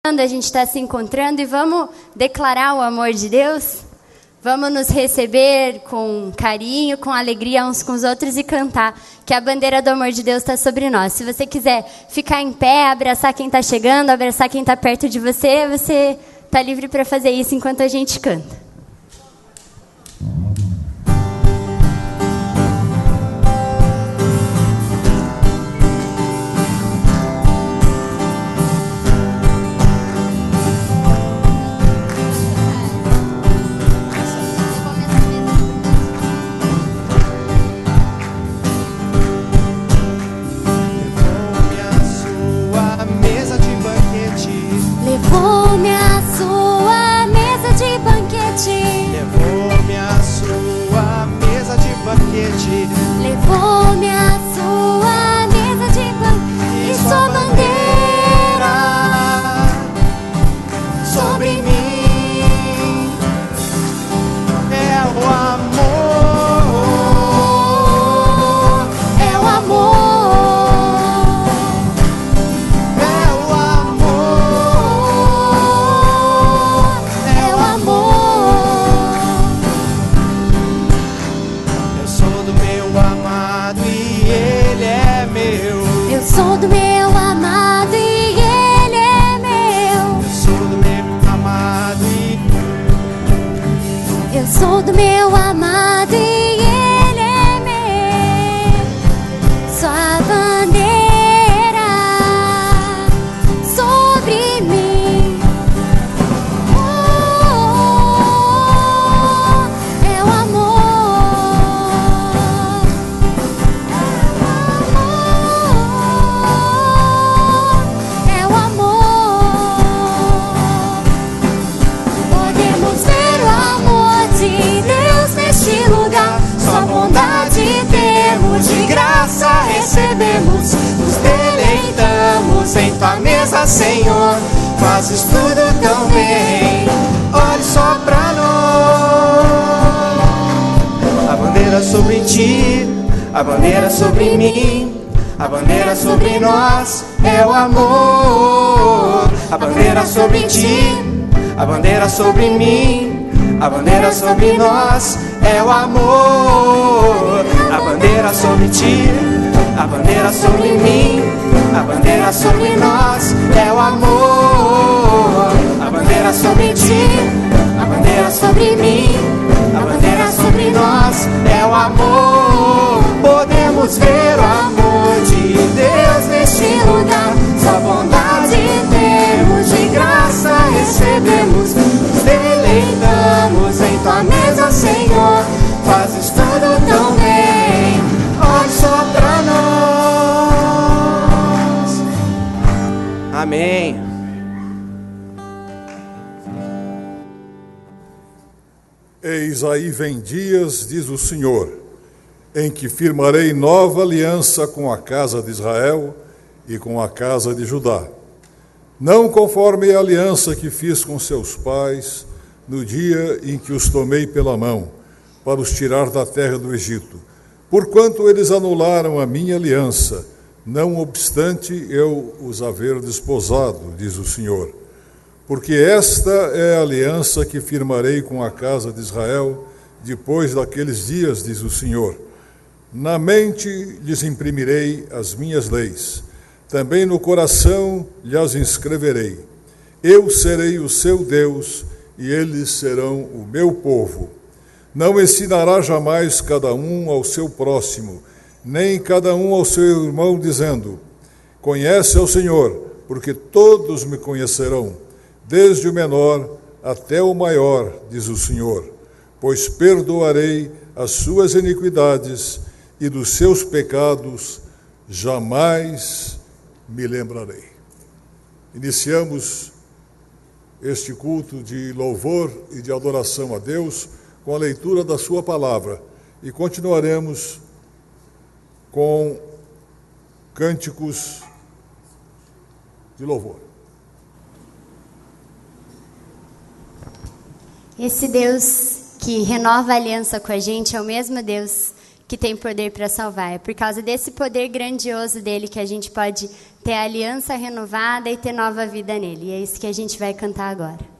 A gente está se encontrando e vamos declarar o amor de Deus? Vamos nos receber com carinho, com alegria uns com os outros e cantar que a bandeira do amor de Deus está sobre nós. Se você quiser ficar em pé, abraçar quem está chegando, abraçar quem está perto de você, você está livre para fazer isso enquanto a gente canta. Levou-me à sua mesa de banquete. Levou-me à sua mesa de banquete. Levou-me à sua mesa de banquete. E sua bandeira sobre mim É o amor. é o amor. Sou do meu amado e ele é meu. Eu sou do meu amado e eu sou do meu amado e ele é meu. Sua bandeira sobre mim. É o amor. recebemos, nos deleitamos em tua mesa, Senhor. Fazes tudo tão bem, olhe só pra nós. A bandeira sobre ti, a bandeira sobre mim, a bandeira sobre nós é o amor. A bandeira sobre ti, a bandeira sobre mim, a bandeira sobre nós é o amor. A bandeira sobre ti, a bandeira sobre mim, a bandeira sobre nós é o amor. A bandeira sobre ti, a bandeira sobre mim, a bandeira sobre nós é o amor. Podemos ver o amor de Deus neste lugar. Sua bondade temos, de graça recebemos, nos deleitamos em tua mesa, Senhor. Fazes tudo tão bem, olhe só pra nós. Amém. Eis aí vem dias, diz o Senhor, em que firmarei nova aliança com a casa de Israel e com a casa de Judá. Não conforme a aliança que fiz com seus pais no dia em que os tomei pela mão, para os tirar da terra do Egito, porquanto eles anularam a minha aliança, não obstante eu os haver desposado, diz o Senhor. Porque esta é a aliança que firmarei com a casa de Israel depois daqueles dias, diz o Senhor. Na mente lhes imprimirei as minhas leis, também no coração lhes inscreverei. Eu serei o seu Deus e eles serão o meu povo. Não ensinará jamais cada um ao seu próximo, nem cada um ao seu irmão, dizendo: conhece ao Senhor, porque todos me conhecerão, desde o menor até o maior, diz o Senhor. Pois perdoarei as suas iniquidades e dos seus pecados jamais me lembrarei. Iniciamos este culto de louvor e de adoração a Deus com a leitura da sua palavra e continuaremos com cânticos de louvor. Esse Deus que renova a aliança com a gente é o mesmo Deus que tem poder para salvar. É por causa desse poder grandioso dele que a gente pode ter aliança renovada e ter nova vida nele. E é isso que a gente vai cantar agora.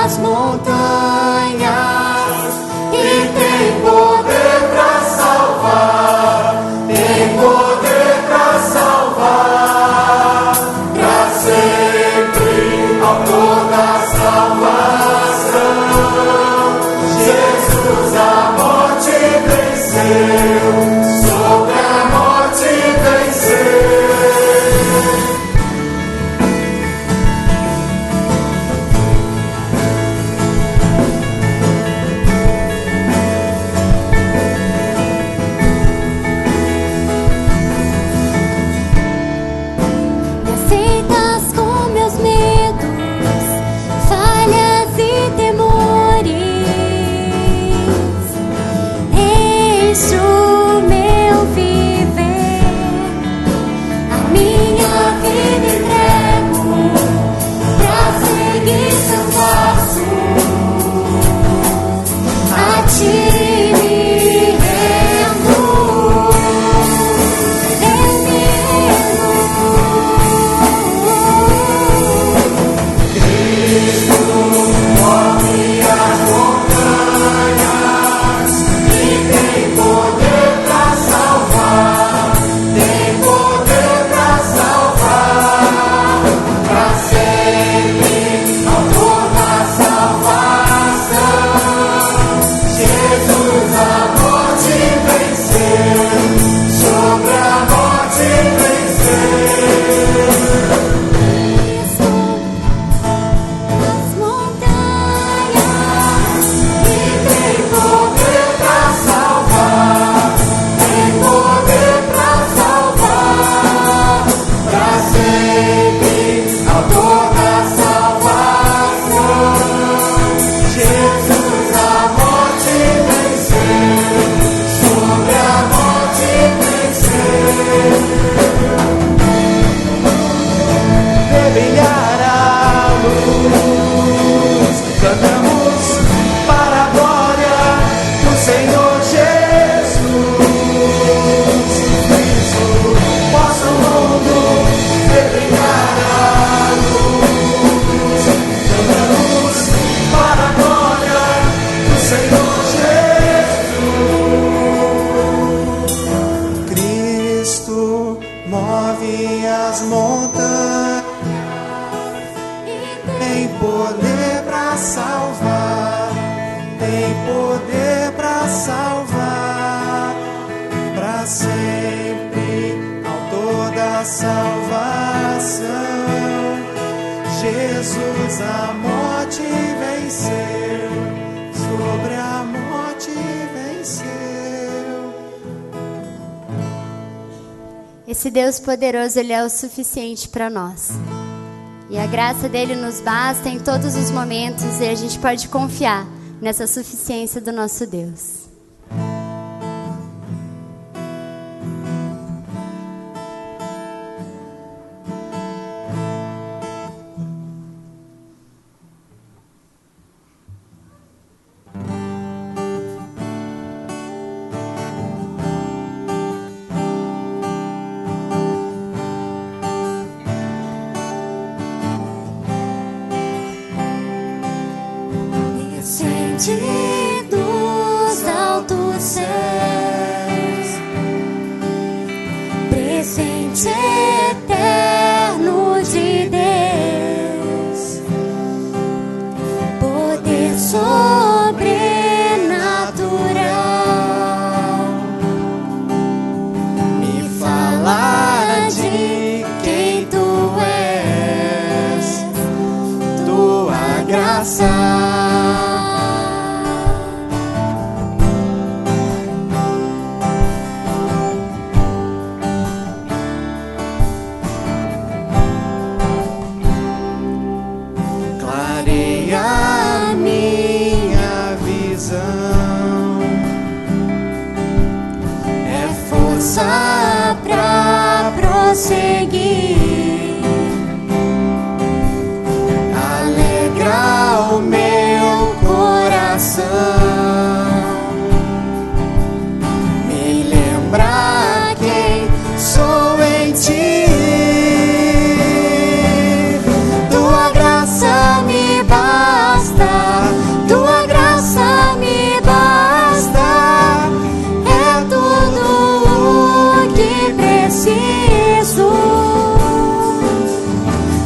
As montanhas e tem poder para salvar, tem poder para salvar, para sempre, autor da salvação. Jesus a morte venceu, sobre a morte venceu. Jesus a morte venceu, sobre a morte venceu. Esse Deus poderoso, Ele é o suficiente para nós. E a graça dele nos basta em todos os momentos e a gente pode confiar nessa suficiência do nosso Deus. Dos altos céus, presente eterno de Deus, poder sobrenatural, me fala de quem tu és, tua graça. Pra prosseguir, alegrar o meu coração, me lembrar quem sou em ti. Tua graça me basta, tua graça me basta, é tudo preciso.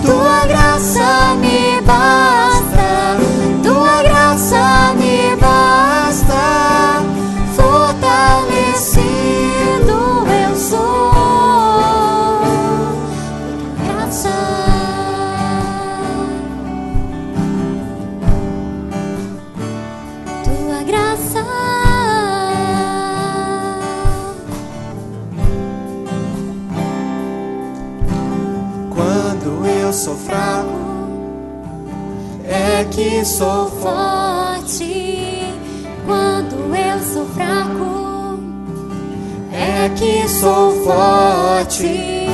Tua graça me basta, tua graça me basta, fortalecido eu sou. Tua graça. Sou fraco, é que sou forte. Quando eu sou fraco, é que sou forte.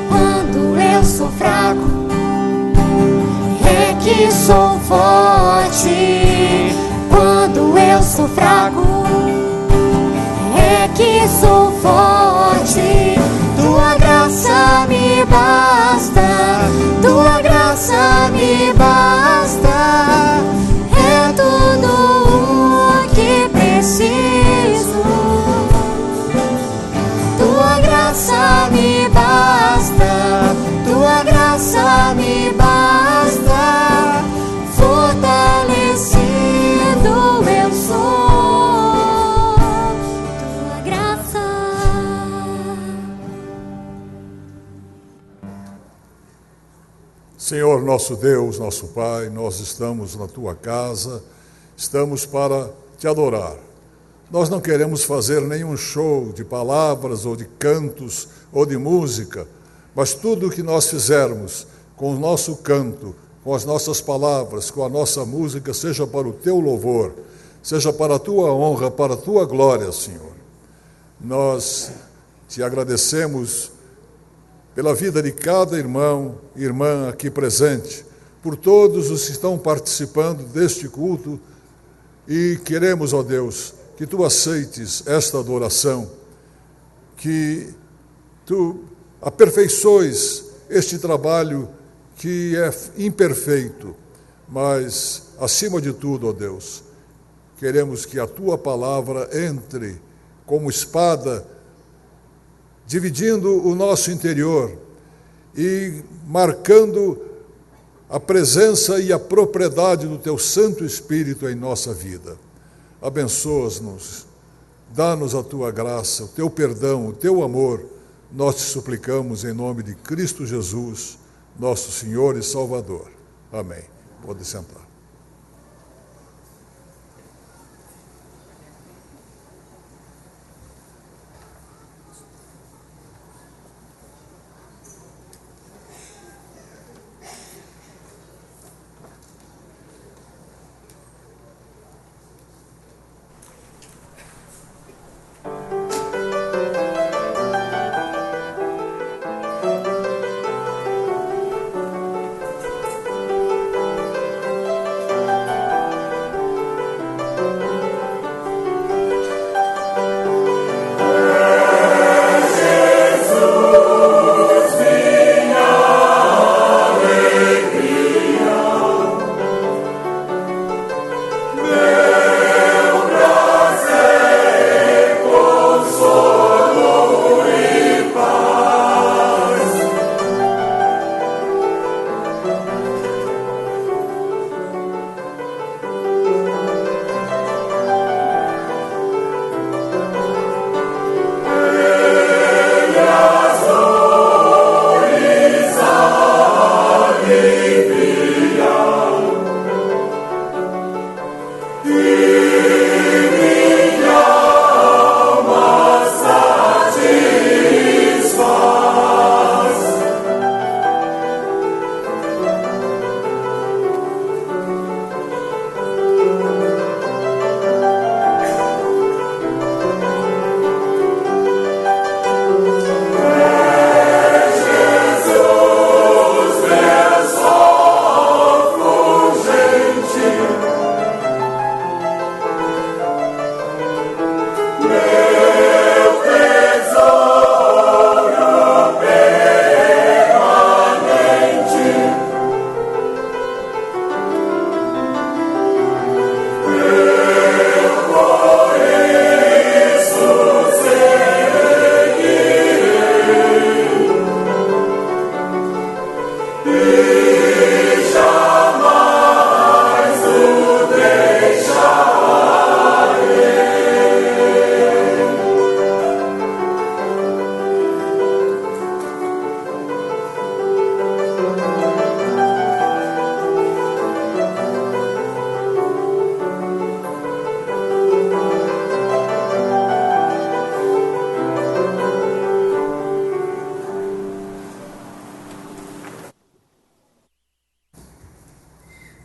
Quando eu sou fraco, é que sou forte. Quando eu sou fraco, é que sou forte. Tua graça me basta, tua graça me basta, é tudo o que preciso. Tua graça me basta, tua graça me basta, fortalecido eu sou. Tua graça. Senhor nosso Deus, nosso Pai, nós estamos na Tua casa, estamos para Te adorar. Nós não queremos fazer nenhum show de palavras ou de cantos ou de música, mas tudo o que nós fizermos com o nosso canto, com as nossas palavras, com a nossa música, seja para o Teu louvor, seja para a Tua honra, para a Tua glória, Senhor. Nós Te agradecemos pela vida de cada irmão e irmã aqui presente, por todos os que estão participando deste culto, e queremos, ó Deus, que Tu aceites esta adoração, que Tu aperfeiçoes este trabalho que é imperfeito, mas, acima de tudo, ó Deus, queremos que a Tua palavra entre como espada, dividindo o nosso interior e marcando a presença e a propriedade do Teu Santo Espírito em nossa vida. Abençoa-nos, dá-nos a Tua graça, o Teu perdão, o Teu amor. Nós Te suplicamos em nome de Cristo Jesus, nosso Senhor e Salvador. Amém. Pode sentar.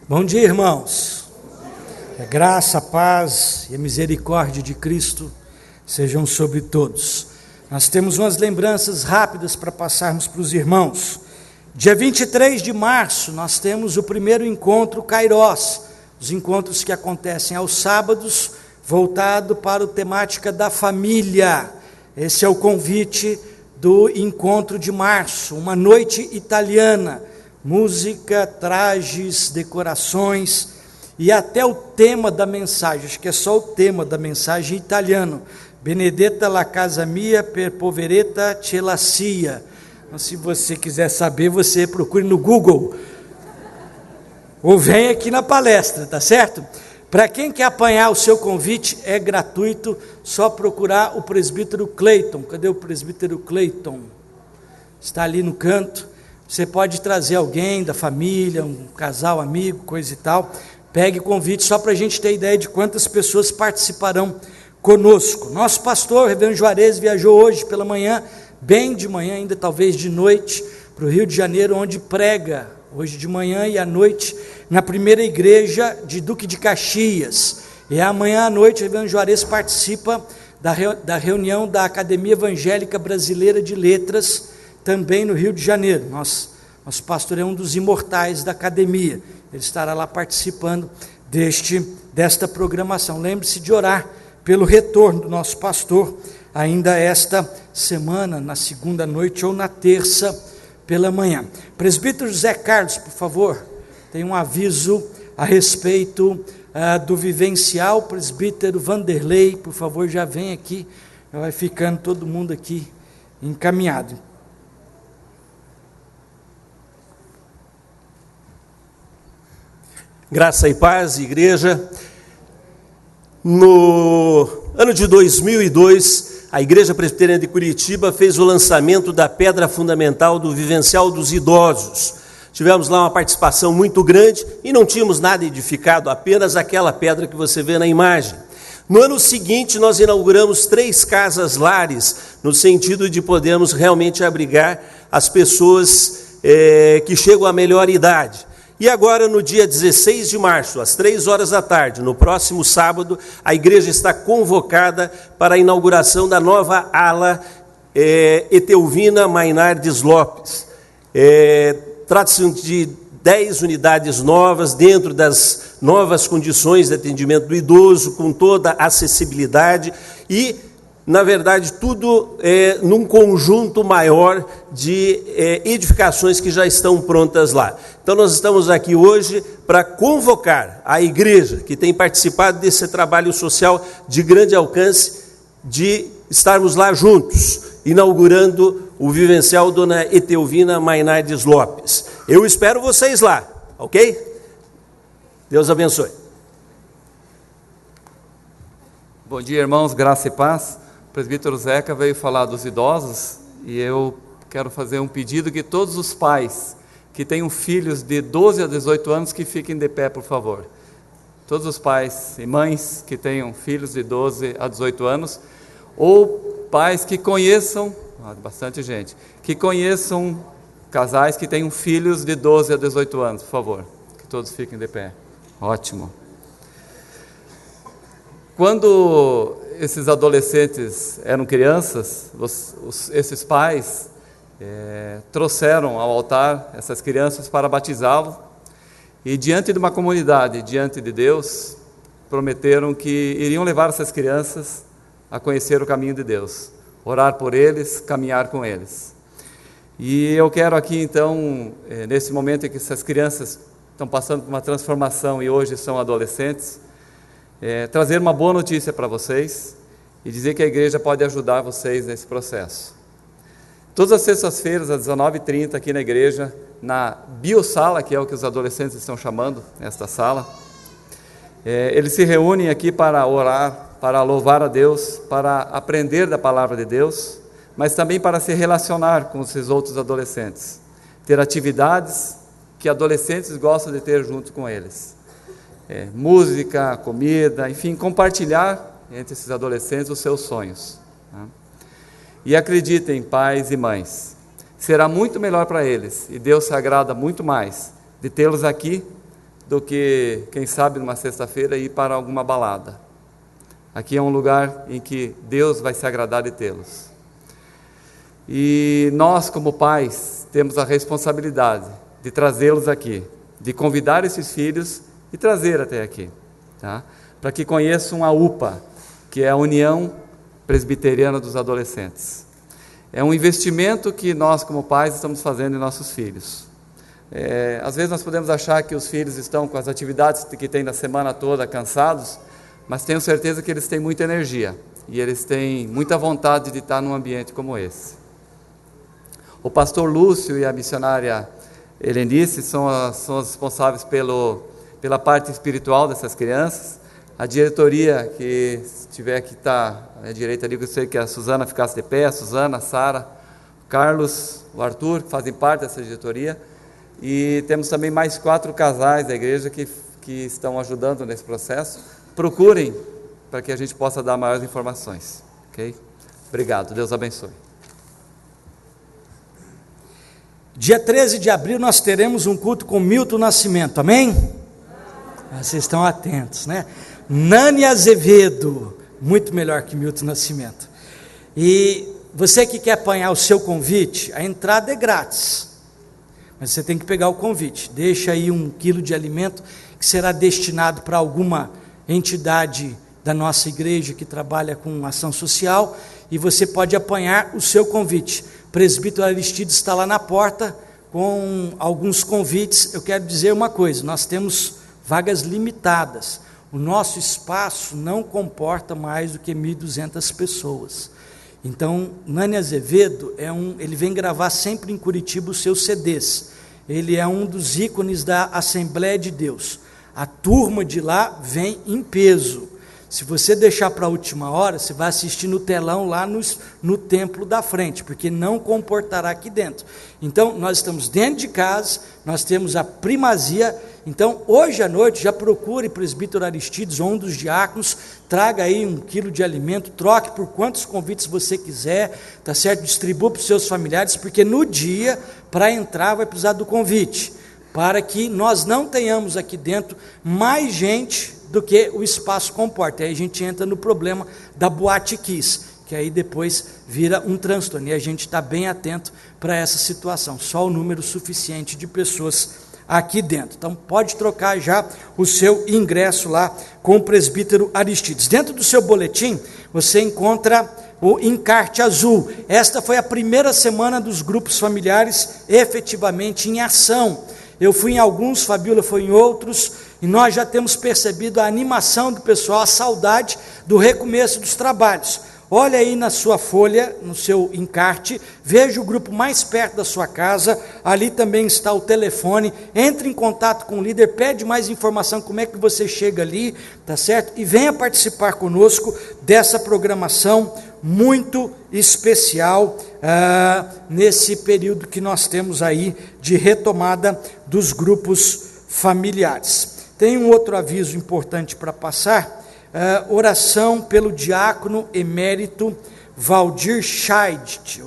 Bom dia, irmãos. A graça, a paz e a misericórdia de Cristo sejam sobre todos. Nós temos umas lembranças rápidas para passarmos para os irmãos. Dia 23 de março, nós temos o primeiro encontro Kairos, os encontros que acontecem aos sábados, voltado para a temática da família. Esse é o convite do encontro de março, uma noite italiana, música, trajes, decorações, e até o tema da mensagem, acho que é só o tema da mensagem italiano, Benedetta la casa mia per poveretta ce la sia. Então, se você quiser saber, você procure no Google, ou vem aqui na palestra, tá certo? Para quem quer apanhar o seu convite, é gratuito, só procurar o presbítero Cleiton. Cadê o presbítero Cleiton? Está ali no canto. Você pode trazer alguém da família, um casal, amigo, coisa e tal. Pegue o convite só para a gente ter ideia de quantas pessoas participarão conosco. Nosso pastor, reverendo Juarez, viajou hoje pela manhã, bem de manhã, ainda talvez de noite, para o Rio de Janeiro, onde prega, hoje de manhã e à noite, na primeira igreja de Duque de Caxias. E amanhã à noite, o reverendo Juarez participa da reunião da Academia Evangélica Brasileira de Letras, também no Rio de Janeiro. Nosso pastor é um dos imortais da academia, ele estará lá participando desta programação. Lembre-se de orar pelo retorno do nosso pastor, ainda esta semana, na segunda noite ou na terça pela manhã. Presbítero José Carlos, por favor, tem um aviso a respeito do vivencial. Presbítero Vanderlei, por favor, já vem aqui, já vai ficando todo mundo aqui encaminhado. Graça e paz, igreja. No ano de 2002, a Igreja Presbiteriana de Curitiba fez o lançamento da pedra fundamental do vivencial dos idosos. Tivemos lá uma participação muito grande e não tínhamos nada edificado, apenas aquela pedra que você vê na imagem. No ano seguinte, nós inauguramos 3 casas-lares, no sentido de podermos realmente abrigar as pessoas que chegam à melhor idade. E agora, no dia 16 de março, às 3 horas da tarde, no próximo sábado, a igreja está convocada para a inauguração da nova ala Etelvina Mainardes Lopes. Trata-se de 10 unidades novas, dentro das novas condições de atendimento do idoso, com toda a acessibilidade e, na verdade, tudo num conjunto maior de edificações que já estão prontas lá. Então, nós estamos aqui hoje para convocar a igreja que tem participado desse trabalho social de grande alcance, de estarmos lá juntos, inaugurando o vivencial Dona Etelvina Mainardes Lopes. Eu espero vocês lá, ok? Deus abençoe. Bom dia, irmãos, graça e paz. O presbítero Zeca veio falar dos idosos e eu quero fazer um pedido que todos os pais que tenham filhos de 12 a 18 anos que fiquem de pé, por favor. Todos os pais e mães que tenham filhos de 12 a 18 anos, ou pais que conheçam, bastante gente, que conheçam casais que tenham filhos de 12 a 18 anos, por favor, que todos fiquem de pé. Ótimo. Quando esses adolescentes eram crianças, esses pais trouxeram ao altar essas crianças para batizá-los, e diante de uma comunidade, diante de Deus, prometeram que iriam levar essas crianças a conhecer o caminho de Deus, orar por eles, caminhar com eles. E eu quero aqui então, nesse momento em que essas crianças estão passando por uma transformação e hoje são adolescentes, trazer uma boa notícia para vocês e dizer que a igreja pode ajudar vocês nesse processo. Todas as sextas-feiras, às 19h30, aqui na igreja, na biosala, que é o que os adolescentes estão chamando, esta sala, eles se reúnem aqui para orar, para louvar a Deus, para aprender da palavra de Deus, mas também para se relacionar com esses outros adolescentes, ter atividades que adolescentes gostam de ter junto com eles. Música, comida, enfim, compartilhar entre esses adolescentes os seus sonhos. E acreditem, pais e mães, será muito melhor para eles, e Deus se agrada muito mais de tê-los aqui do que, quem sabe, numa sexta-feira ir para alguma balada. Aqui é um lugar em que Deus vai se agradar de tê-los. E nós, como pais, temos a responsabilidade de trazê-los aqui, de convidar esses filhos e trazer até aqui, tá? Para que conheçam a UPA, que é a União Presbiteriana dos Adolescentes. É um investimento que nós, como pais, estamos fazendo em nossos filhos. Às vezes nós podemos achar que os filhos estão com as atividades que têm na semana toda cansados, mas tenho certeza que eles têm muita energia e eles têm muita vontade de estar num ambiente como esse. O pastor Lúcio e a missionária Helenice são as responsáveis pela parte espiritual dessas crianças. A diretoria, que tiver que estar à direita ali, eu sei que a Suzana ficasse de pé, a Suzana, a Sara, o Carlos, o Arthur, que fazem parte dessa diretoria. E temos também mais 4 casais da igreja que estão ajudando nesse processo. Procurem para que a gente possa dar maiores informações. Ok? Obrigado, Deus abençoe. Dia 13 de abril nós teremos um culto com Milton Nascimento, amém? Vocês estão atentos, né? Nani Azevedo, muito melhor que Milton Nascimento. E você que quer apanhar o seu convite, a entrada é grátis, mas você tem que pegar o convite. Deixa aí 1 quilo de alimento que será destinado para alguma entidade da nossa igreja que trabalha com ação social, e você pode apanhar o seu convite. O presbítero Aristides está lá na porta com alguns convites. Eu quero dizer uma coisa: nós temos vagas limitadas. O nosso espaço não comporta mais do que 1.200 pessoas. Então, Nani Azevedo ele vem gravar sempre em Curitiba os seus CDs. Ele é um dos ícones da Assembleia de Deus. A turma de lá vem em peso. Se você deixar para a última hora, você vai assistir no telão lá no templo da frente, porque não comportará aqui dentro. Então, nós estamos dentro de casa, nós temos a primazia. Então, hoje à noite, já procure presbítero Aristides ou um dos diáconos, traga aí 1 quilo de alimento, troque por quantos convites você quiser, tá certo? Distribua para os seus familiares, porque no dia, para entrar, vai precisar do convite, para que nós não tenhamos aqui dentro mais gente do que o espaço comporta. Aí a gente entra no problema da boate kiss, que aí depois vira um transtorno, e a gente está bem atento para essa situação, só o número suficiente de pessoas aqui dentro. Então pode trocar já o seu ingresso lá com o presbítero Aristides. Dentro do seu boletim você encontra o encarte azul. Esta foi a primeira semana dos grupos familiares efetivamente em ação. Eu fui em alguns, Fabíola foi em outros, e nós já temos percebido a animação do pessoal, a saudade do recomeço dos trabalhos. Olha aí na sua folha, no seu encarte, veja o grupo mais perto da sua casa, ali também está o telefone, entre em contato com o líder, pede mais informação, como é que você chega ali, tá certo? E venha participar conosco dessa programação muito especial, nesse período que nós temos aí de retomada dos grupos familiares. Tem um outro aviso importante para passar. Oração pelo diácono emérito Valdir Scheidt.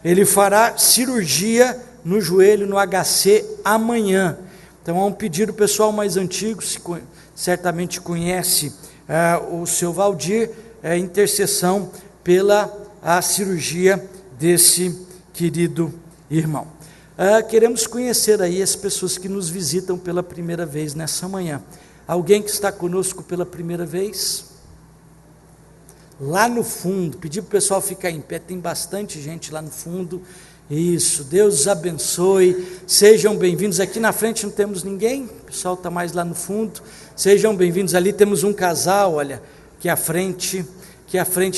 Ele fará cirurgia no joelho no HC amanhã. Então é um pedido pessoal mais antigo, certamente conhece o seu Valdir, intercessão pela a cirurgia desse querido irmão. Queremos conhecer aí as pessoas que nos visitam pela primeira vez nessa manhã. Alguém que está conosco pela primeira vez? Lá no fundo, pedir para o pessoal ficar em pé, tem bastante gente lá no fundo. Isso, Deus os abençoe, sejam bem-vindos. Aqui na frente não temos ninguém, o pessoal está mais lá no fundo. Sejam bem-vindos. Ali temos um casal, olha, aqui à frente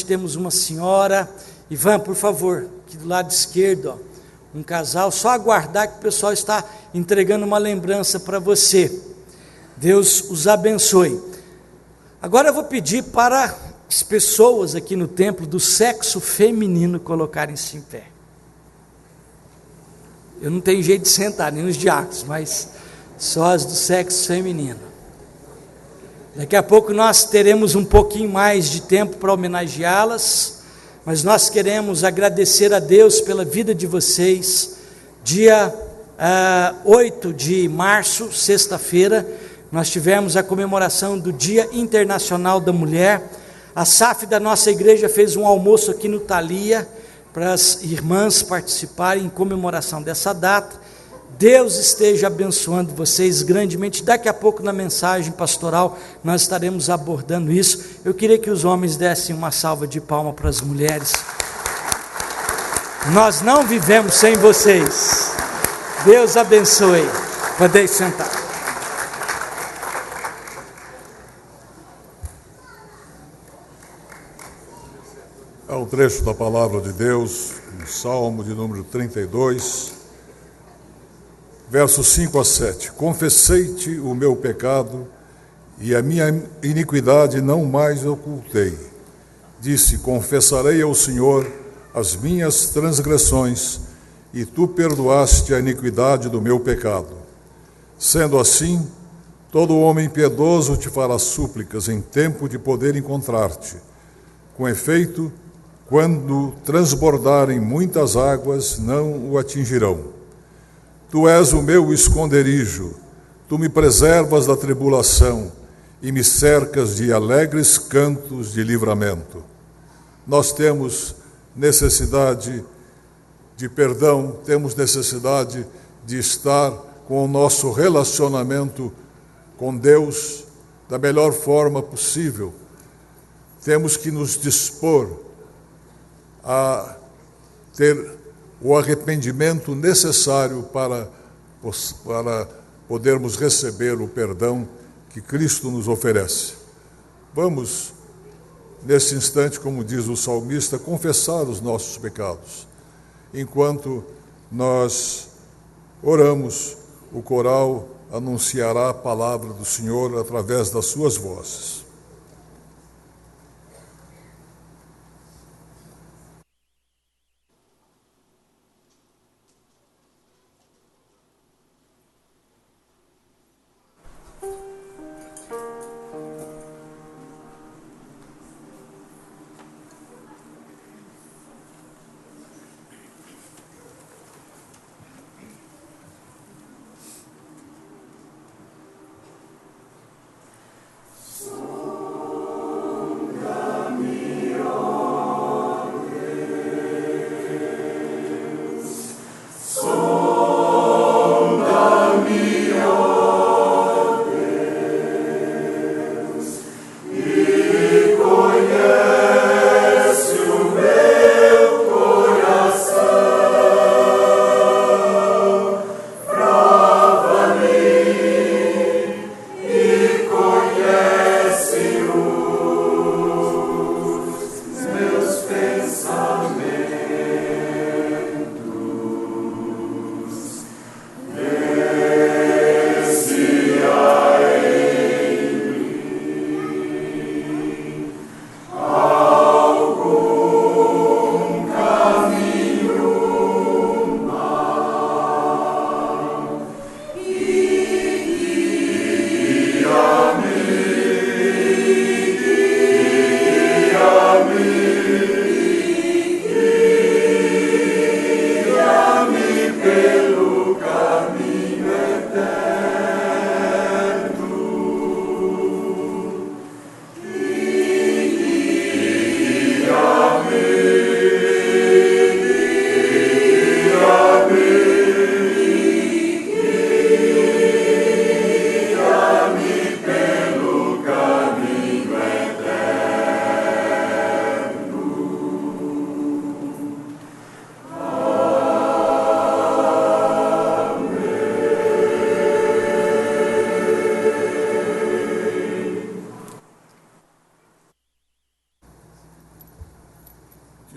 temos uma senhora. Ivan, por favor, aqui do lado esquerdo, ó, um casal, só aguardar que o pessoal está entregando uma lembrança para você. Deus os abençoe. Agora eu vou pedir para as pessoas aqui no templo do sexo feminino colocarem-se em pé. Eu não tenho jeito de sentar, nem os diáconos, mas só as do sexo feminino. Daqui a pouco nós teremos um pouquinho mais de tempo para homenageá-las, mas nós queremos agradecer a Deus pela vida de vocês. Dia 8 de março, sexta-feira, nós tivemos a comemoração do Dia Internacional da Mulher. A SAF da nossa igreja fez um almoço aqui no Thalia, para as irmãs participarem em comemoração dessa data. Deus esteja abençoando vocês grandemente. Daqui a pouco na mensagem pastoral nós estaremos abordando isso. Eu queria que os homens dessem uma salva de palmas para as mulheres. Nós não vivemos sem vocês. Deus abençoe. Podem sentar. É um trecho da palavra de Deus, no Salmo de número 32, versos 5 a 7. Confessei-te o meu pecado e a minha iniquidade não mais ocultei. Disse, confessarei ao Senhor as minhas transgressões e tu perdoaste a iniquidade do meu pecado. Sendo assim, todo homem piedoso te fará súplicas em tempo de poder encontrar-te. Com efeito, quando transbordarem muitas águas, não o atingirão. Tu és o meu esconderijo, tu me preservas da tribulação e me cercas de alegres cantos de livramento. Nós temos necessidade de perdão, temos necessidade de estar com o nosso relacionamento com Deus da melhor forma possível. Temos que nos dispor a ter o arrependimento necessário para podermos receber o perdão que Cristo nos oferece. Vamos, nesse instante, como diz o salmista, confessar os nossos pecados. Enquanto nós oramos, o coral anunciará a palavra do Senhor através das suas vozes.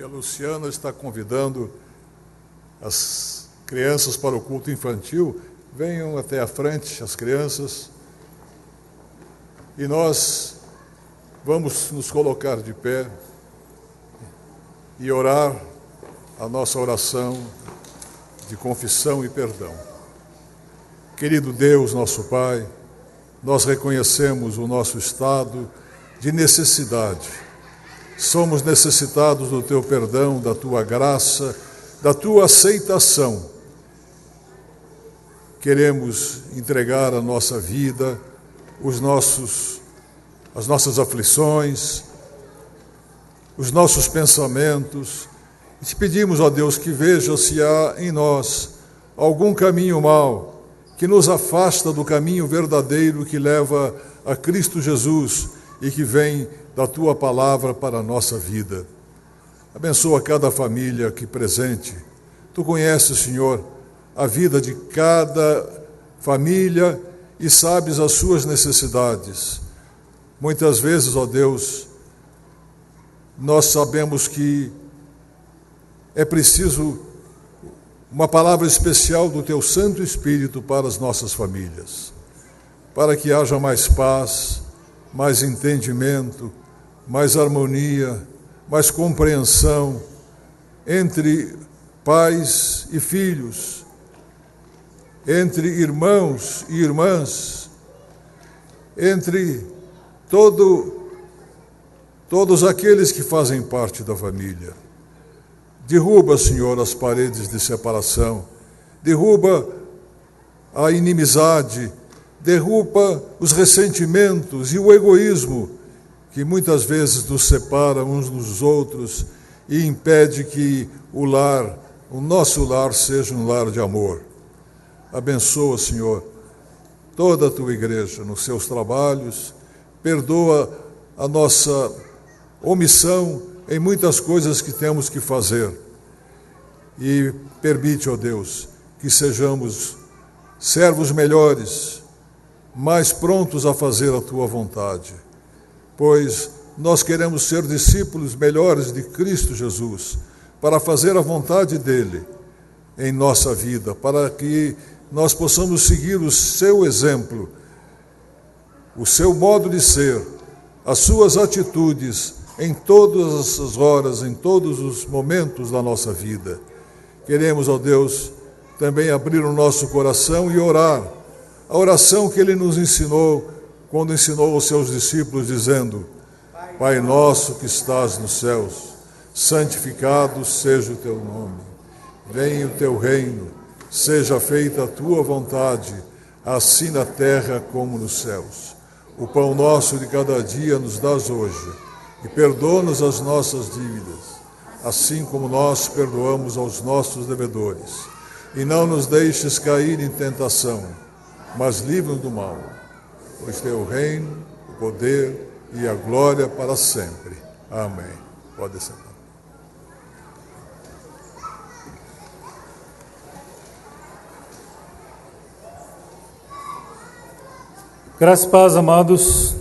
E a Luciana está convidando as crianças para o culto infantil. Venham até a frente, as crianças. E nós vamos nos colocar de pé e orar a nossa oração de confissão e perdão. Querido Deus, nosso Pai, nós reconhecemos o nosso estado de necessidade. Somos necessitados do Teu perdão, da Tua graça, da Tua aceitação. queremos entregar a nossa vida, as nossas aflições, os nossos pensamentos. E te pedimos, ó Deus, que veja se há em nós algum caminho mau, que nos afasta do caminho verdadeiro que leva a Cristo Jesus e que vem da Tua palavra para a nossa vida. Abençoa cada família aqui presente. Tu conheces, Senhor, a vida de cada família e sabes as suas necessidades. Muitas vezes, ó Deus, nós sabemos que é preciso uma palavra especial do Teu Santo Espírito para as nossas famílias, para que haja mais paz, mais entendimento, mais harmonia, mais compreensão entre pais e filhos, entre irmãos e irmãs, entre todos aqueles que fazem parte da família. Derruba, Senhor, as paredes de separação, derruba a inimizade, derruba os ressentimentos e o egoísmo que muitas vezes nos separa uns dos outros e impede que o nosso lar seja um lar de amor. Abençoa, Senhor, toda a Tua igreja nos seus trabalhos, perdoa a nossa omissão em muitas coisas que temos que fazer e permite, ó Deus, que sejamos servos melhores, mais prontos a fazer a Tua vontade, pois nós queremos ser discípulos melhores de Cristo Jesus, para fazer a vontade dEle em nossa vida, para que nós possamos seguir o Seu exemplo, o Seu modo de ser, as Suas atitudes em todas as horas, em todos os momentos da nossa vida. Queremos, ó Deus, também abrir o nosso coração e orar, a oração que Ele nos ensinou, quando ensinou aos Seus discípulos, dizendo: Pai nosso que estás nos céus, santificado seja o Teu nome. Venha o Teu reino, seja feita a Tua vontade, assim na terra como nos céus. O pão nosso de cada dia nos dás hoje, e perdoa-nos as nossas dívidas, assim como nós perdoamos aos nossos devedores. E não nos deixes cair em tentação, mas livra-nos do mal, pois Teu reino, o poder e a glória para sempre. Amém. Pode sentar. Graças e paz, amados.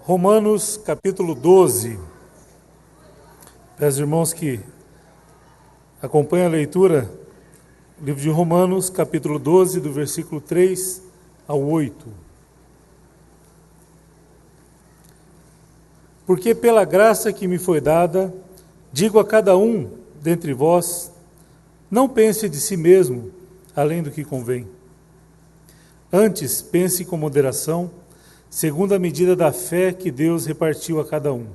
Romanos capítulo 12. Peço aos irmãos que acompanhem a leitura, livro de Romanos, capítulo 12, do versículo 3 ao 8. Porque pela graça que me foi dada, digo a cada um dentre vós, não pense de si mesmo além do que convém. Antes, pense com moderação, segundo a medida da fé que Deus repartiu a cada um.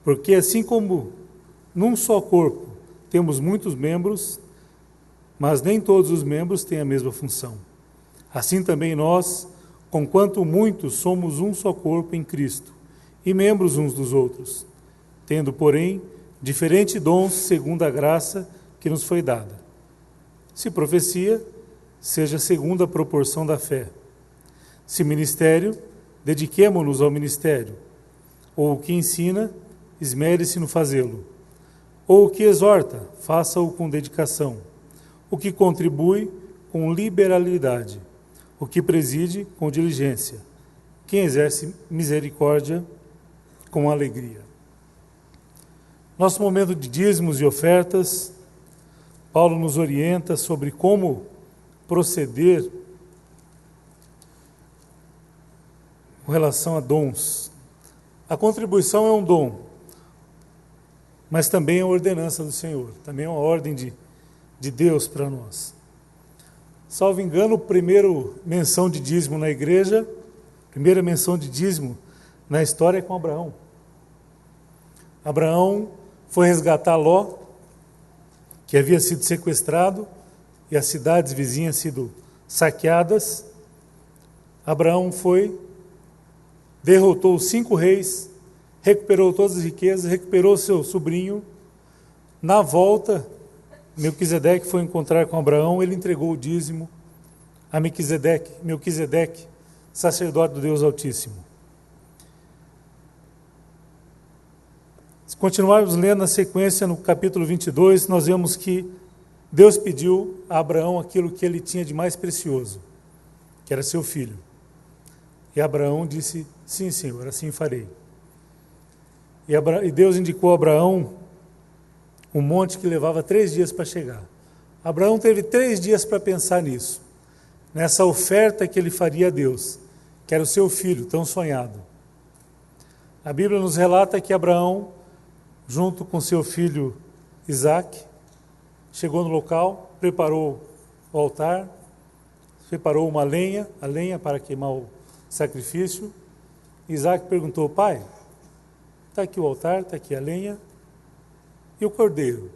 Porque assim como num só corpo temos muitos membros, mas nem todos os membros têm a mesma função. Assim também nós, conquanto muitos, somos um só corpo em Cristo, e membros uns dos outros, tendo, porém, diferentes dons segundo a graça que nos foi dada. Se profecia, seja segundo a proporção da fé. Se ministério, dediquemo-nos ao ministério. Ou o que ensina, esmere-se no fazê-lo. Ou o que exorta, faça-o com dedicação. O que contribui, com liberalidade. O que preside, com diligência. Quem exerce misericórdia, com alegria. Nosso momento de dízimos e ofertas, Paulo nos orienta sobre como proceder com relação a dons. A contribuição é um dom, mas também é uma ordenança do Senhor, também é uma ordem de Deus para nós. Salvo engano, primeira menção de dízimo na igreja, primeira menção de dízimo na história é com Abraão. Abraão foi resgatar Ló, que havia sido sequestrado, e as cidades vizinhas sido saqueadas, Abraão foi, derrotou os 5 reis, recuperou todas as riquezas, recuperou seu sobrinho. Na volta, Melquisedeque foi encontrar com Abraão, ele entregou o dízimo a Melquisedeque, sacerdote do Deus Altíssimo. Se continuarmos lendo na sequência, no capítulo 22, nós vemos que Deus pediu a Abraão aquilo que ele tinha de mais precioso, que era seu filho. E Abraão disse, sim, Senhor, assim farei. E Deus indicou a Abraão um monte que levava 3 dias para chegar. Abraão teve 3 dias para pensar nisso, nessa oferta que ele faria a Deus, que era o seu filho, tão sonhado. A Bíblia nos relata que Abraão, junto com seu filho Isaque, chegou no local, preparou o altar, preparou uma lenha, a lenha para queimar o sacrifício. Isaque perguntou, pai, está aqui o altar, está aqui a lenha, e o cordeiro?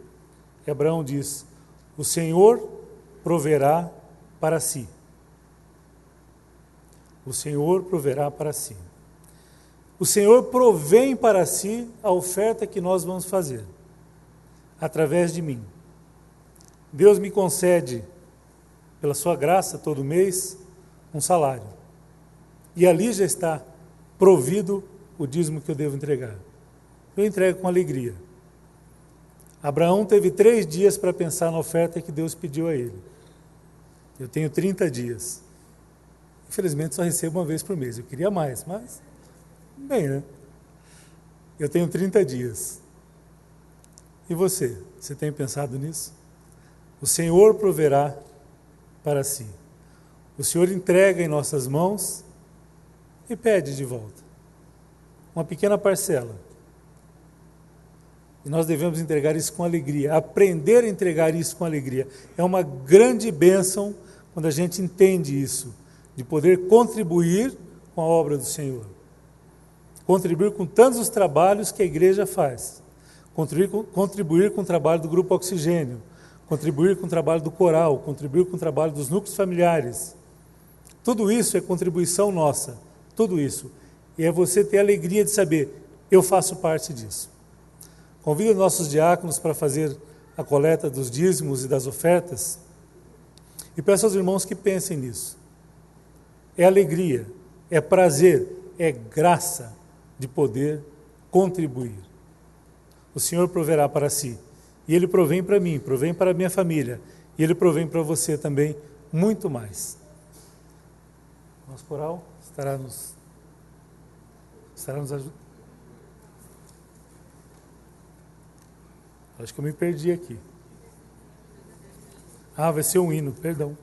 E Abraão diz, o Senhor proverá para si. O Senhor proverá para si. O Senhor provém para si a oferta que nós vamos fazer, através de mim. Deus me concede, pela sua graça, todo mês, um salário. E ali já está provido o dízimo que eu devo entregar. Eu entrego com alegria. Abraão teve 3 dias para pensar na oferta que Deus pediu a ele. Eu tenho 30 dias. Infelizmente só recebo uma vez por mês. Eu queria mais, mas bem, né? Eu tenho 30 dias. E você? Você tem pensado nisso? O Senhor proverá para si. O Senhor entrega em nossas mãos e pede de volta uma pequena parcela. E nós devemos entregar isso com alegria, aprender a entregar isso com alegria. É uma grande bênção quando a gente entende isso, de poder contribuir com a obra do Senhor. Contribuir com tantos os trabalhos que a igreja faz. Contribuir com o trabalho do Grupo Oxigênio. Contribuir com o trabalho do coral. Contribuir com o trabalho dos núcleos familiares. Tudo isso é contribuição nossa. Tudo isso. E é você ter a alegria de saber, eu faço parte disso. Convido nossos diáconos para fazer a coleta dos dízimos e das ofertas. E peço aos irmãos que pensem nisso. É alegria, é prazer, é graça de poder contribuir. O Senhor proverá para si. E Ele provém para mim, provém para a minha família. E Ele provém para você também muito mais. Nosso coral estará nos ajudando. Acho que eu me perdi aqui. Vai ser um hino, perdão.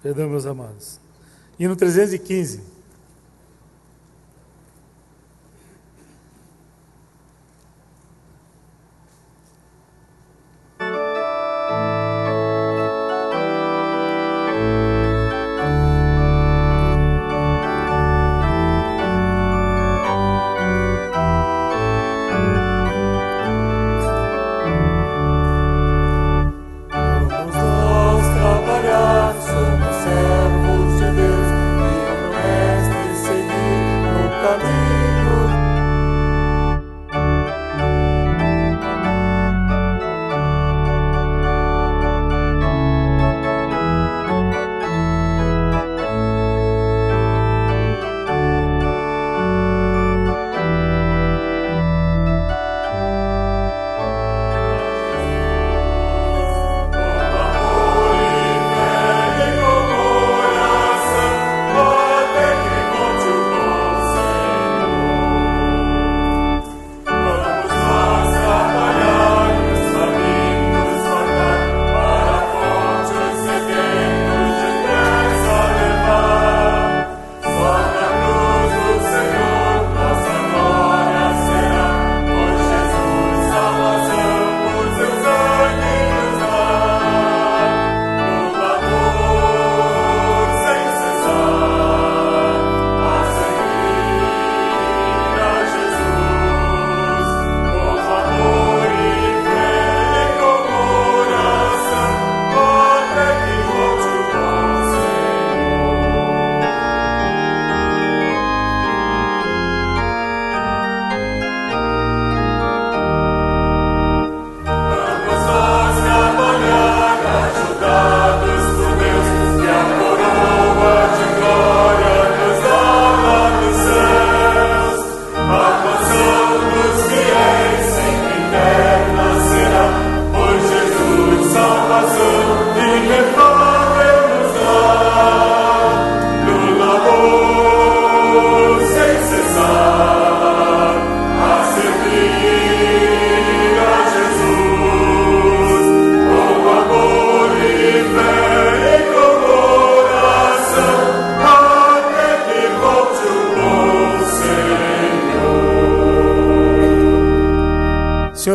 Perdão, meus amados. Hino 315. Somos servos de Deus e não é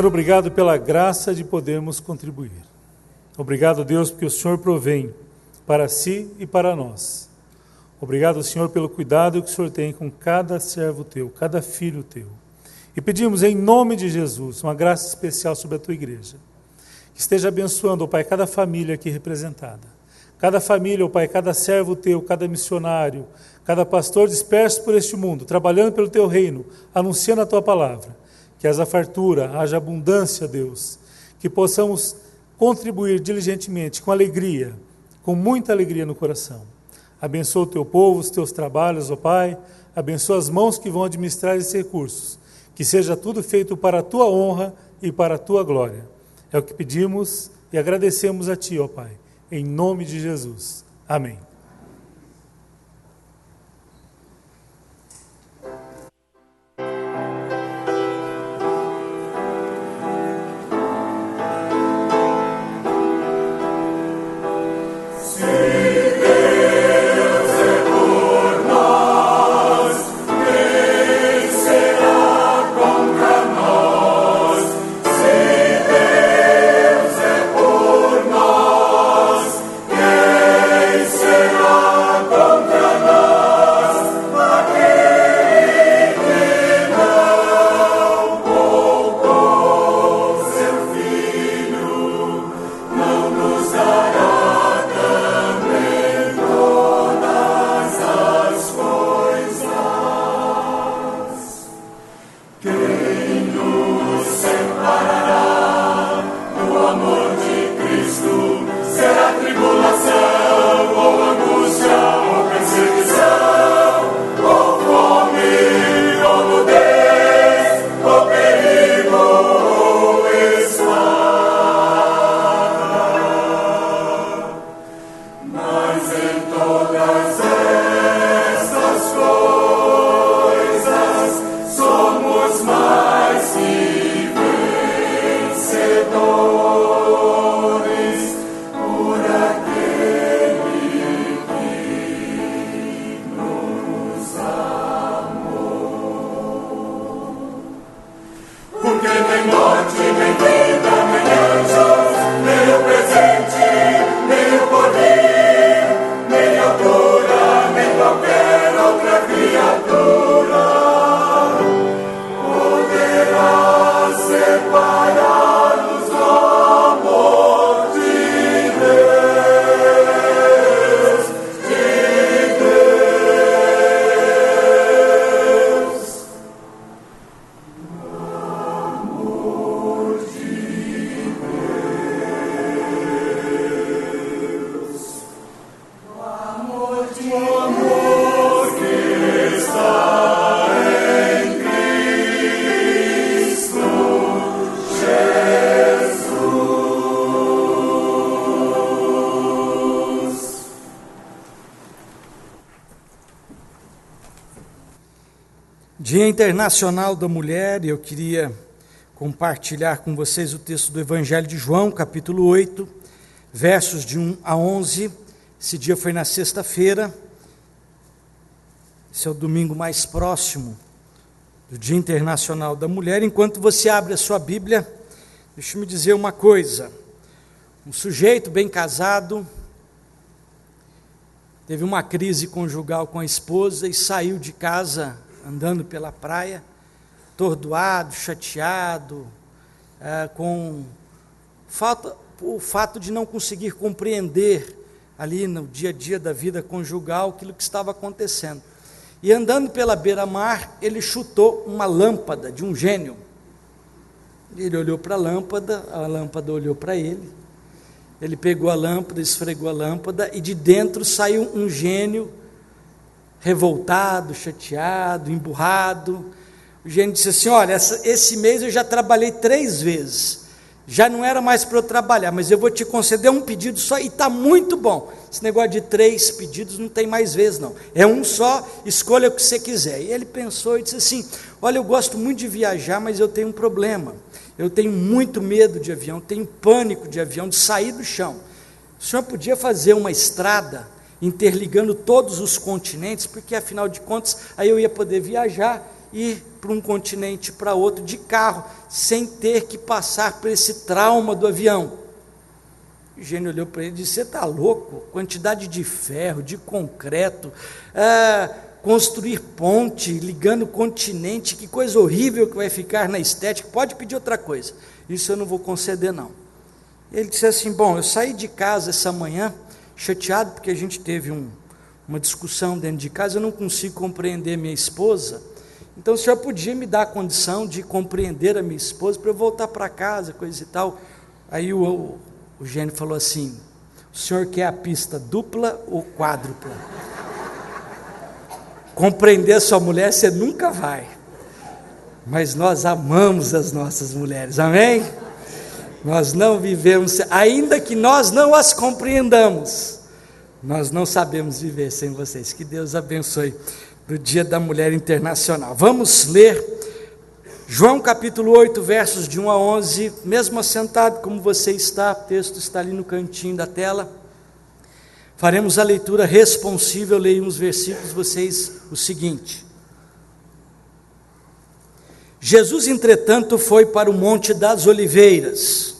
Senhor, obrigado pela graça de podermos contribuir. Obrigado, Deus, porque o Senhor provém para si e para nós. Obrigado, Senhor, pelo cuidado que o Senhor tem com cada servo teu, cada filho teu. E pedimos em nome de Jesus uma graça especial sobre a tua igreja. Que esteja abençoando, ó Pai, cada família aqui representada. Cada família, ó Pai, cada servo teu, cada missionário, cada pastor disperso por este mundo, trabalhando pelo teu reino, anunciando a tua palavra. Que haja fartura, haja abundância, Deus. Que possamos contribuir diligentemente, com alegria, com muita alegria no coração. Abençoa o teu povo, os teus trabalhos, ó Pai. Abençoa as mãos que vão administrar esses recursos. Que seja tudo feito para a tua honra e para a tua glória. É o que pedimos e agradecemos a ti, ó Pai. Em nome de Jesus. Amém. Dia Internacional da Mulher, e eu queria compartilhar com vocês o texto do Evangelho de João, capítulo 8, versos de 1 a 11. Esse dia foi na sexta-feira, esse é o domingo mais próximo do Dia Internacional da Mulher. Enquanto você abre a sua Bíblia, deixa eu me dizer uma coisa. Um sujeito bem casado teve uma crise conjugal com a esposa e saiu de casa andando pela praia, atordoado, chateado, com o fato de não conseguir compreender ali no dia a dia da vida conjugal aquilo que estava acontecendo. E andando pela beira-mar, ele chutou uma lâmpada de um gênio. Ele olhou para a lâmpada olhou para ele. Ele pegou a lâmpada, esfregou a lâmpada e de dentro saiu um gênio revoltado, chateado, emburrado. O gênio disse assim: olha, esse mês eu já trabalhei 3 vezes, já não era mais para eu trabalhar, mas eu vou te conceder um pedido só e está muito bom. Esse negócio de 3 pedidos não tem mais vezes não, é um só, escolha o que você quiser. E ele pensou e disse assim: olha, eu gosto muito de viajar, mas eu tenho um problema, eu tenho muito medo de avião, tenho pânico de avião, de sair do chão. O senhor podia fazer uma estrada interligando todos os continentes, porque afinal de contas, aí eu ia poder viajar ir para um continente para outro de carro, sem ter que passar por esse trauma do avião. O Eugênio olhou para ele e disse: você está louco? Quantidade de ferro, de concreto, construir ponte, ligando o continente, que coisa horrível que vai ficar na estética, pode pedir outra coisa, isso eu não vou conceder não. Ele disse assim: bom, eu saí de casa essa manhã, chateado porque a gente teve uma discussão dentro de casa, eu não consigo compreender minha esposa, então o senhor podia me dar a condição de compreender a minha esposa, para eu voltar para casa, coisa e tal. Aí o Eugênio falou assim: o senhor quer a pista dupla ou quádrupla? Compreender a sua mulher você nunca vai, mas nós amamos as nossas mulheres, amém? Nós não vivemos, ainda que nós não as compreendamos, nós não sabemos viver sem vocês. Que Deus abençoe no Dia da Mulher Internacional. Vamos ler João capítulo 8, versos de 1 a 11, mesmo assentado como você está, o texto está ali no cantinho da tela. Faremos a leitura responsível, leio uns versículos, vocês o seguinte. Jesus, entretanto, foi para o Monte das Oliveiras.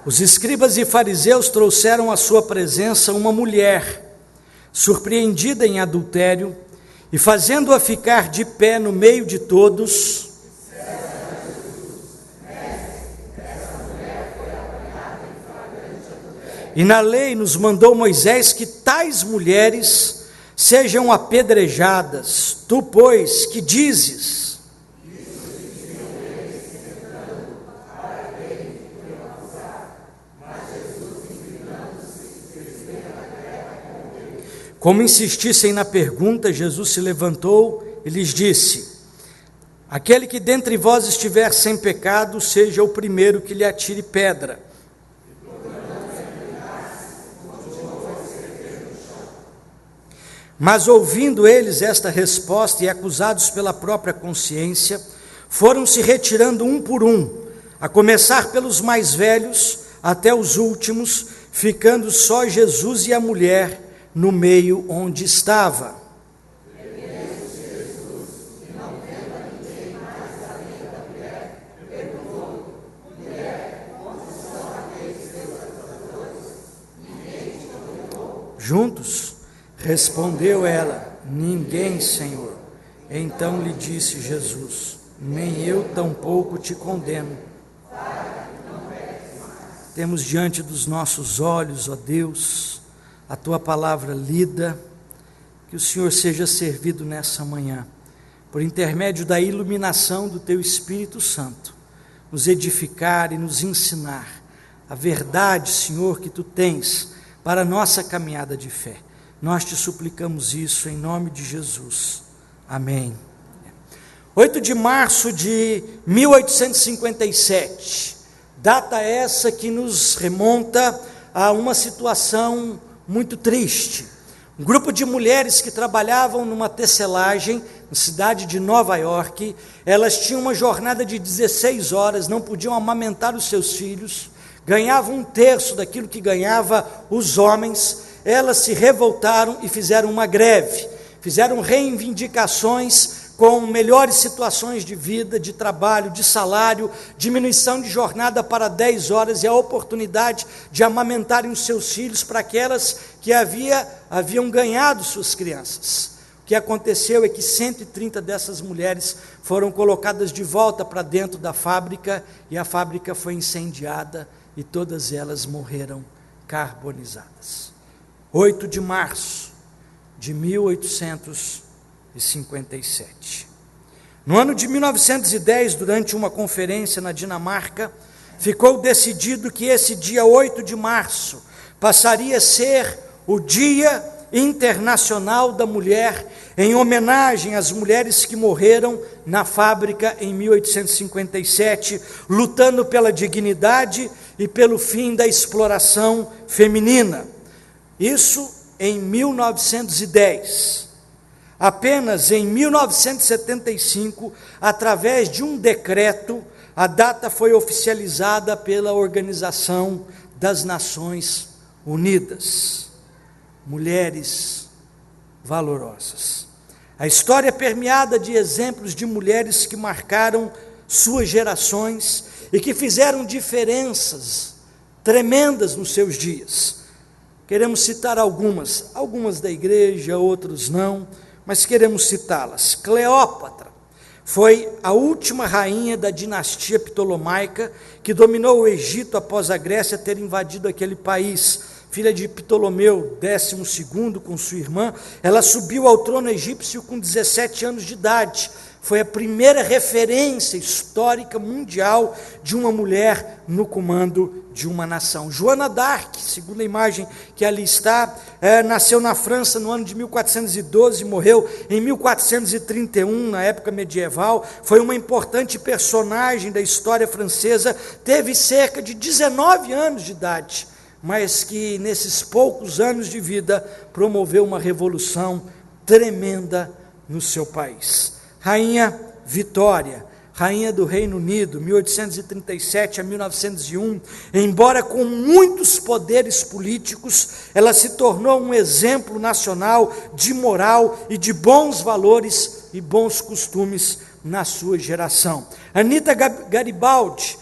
Os escribas e fariseus trouxeram à sua presença uma mulher, surpreendida em adultério, e fazendo-a ficar de pé no meio de todos, e na lei nos mandou Moisés que tais mulheres sejam apedrejadas. Tu, pois, que dizes? Como insistissem na pergunta, Jesus se levantou e lhes disse: aquele que dentre vós estiver sem pecado, seja o primeiro que lhe atire pedra. Mas ouvindo eles esta resposta e acusados pela própria consciência, foram se retirando um por um, a começar pelos mais velhos até os últimos, ficando só Jesus e a mulher no meio onde estava. Juntos? Respondeu ela: ninguém, Senhor. Então lhe disse Jesus: nem eu tampouco te condeno. Temos diante dos nossos olhos, ó Deus, a tua palavra lida, que o Senhor seja servido nessa manhã, por intermédio da iluminação do teu Espírito Santo, nos edificar e nos ensinar a verdade, Senhor, que tu tens para a nossa caminhada de fé. Nós te suplicamos isso em nome de Jesus. Amém. 8 de março de 1857, data essa que nos remonta a uma situação muito triste. Um grupo de mulheres que trabalhavam numa tecelagem na cidade de Nova York, elas tinham uma jornada de 16 horas, não podiam amamentar os seus filhos, ganhavam 1/3 daquilo que ganhava os homens. Elas se revoltaram e fizeram uma greve, fizeram reivindicações com melhores situações de vida, de trabalho, de salário, diminuição de jornada para 10 horas e a oportunidade de amamentarem os seus filhos para aquelas que haviam ganhado suas crianças. O que aconteceu é que 130 dessas mulheres foram colocadas de volta para dentro da fábrica e a fábrica foi incendiada e todas elas morreram carbonizadas. 8 de março de 1857. No ano de 1910, durante uma conferência na Dinamarca, ficou decidido que esse dia 8 de março passaria a ser o Dia Internacional da Mulher, em homenagem às mulheres que morreram na fábrica em 1857, lutando pela dignidade e pelo fim da exploração feminina. Isso em 1910. Apenas em 1975, através de um decreto, a data foi oficializada pela Organização das Nações unidas, mulheres valorosas. A história é permeada de exemplos de mulheres que marcaram suas gerações e que fizeram diferenças tremendas nos seus dias. Queremos citar algumas da igreja, outros não, mas queremos citá-las. Cleópatra foi a última rainha da dinastia ptolomaica que dominou o Egito após a Grécia ter invadido aquele país. Filha de Ptolomeu XII com sua irmã, ela subiu ao trono egípcio com 17 anos de idade. Foi a primeira referência histórica mundial de uma mulher no comando de uma nação. Joana d'Arc, segundo a imagem que ali está, nasceu na França no ano de 1412 e morreu em 1431, na época medieval. Foi uma importante personagem da história francesa, teve cerca de 19 anos de idade, mas que nesses poucos anos de vida promoveu uma revolução tremenda no seu país. Rainha Vitória, rainha do Reino Unido, 1837 a 1901, embora com muitos poderes políticos, ela se tornou um exemplo nacional de moral e de bons valores e bons costumes na sua geração. Anita Garibaldi,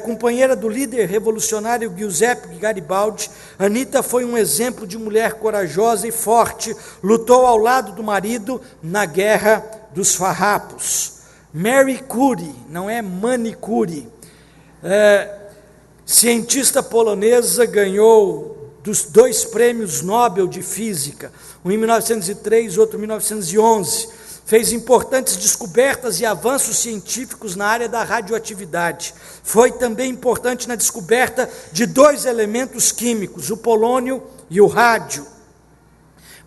companheira do líder revolucionário Giuseppe Garibaldi, Anita foi um exemplo de mulher corajosa e forte, lutou ao lado do marido na Guerra dos Farrapos. Marie Curie, não é Manicure, cientista polonesa, ganhou dos 2 prêmios Nobel de Física, um em 1903, outro em 1911, fez importantes descobertas e avanços científicos na área da radioatividade. Foi também importante na descoberta de 2 elementos químicos, o polônio e o rádio.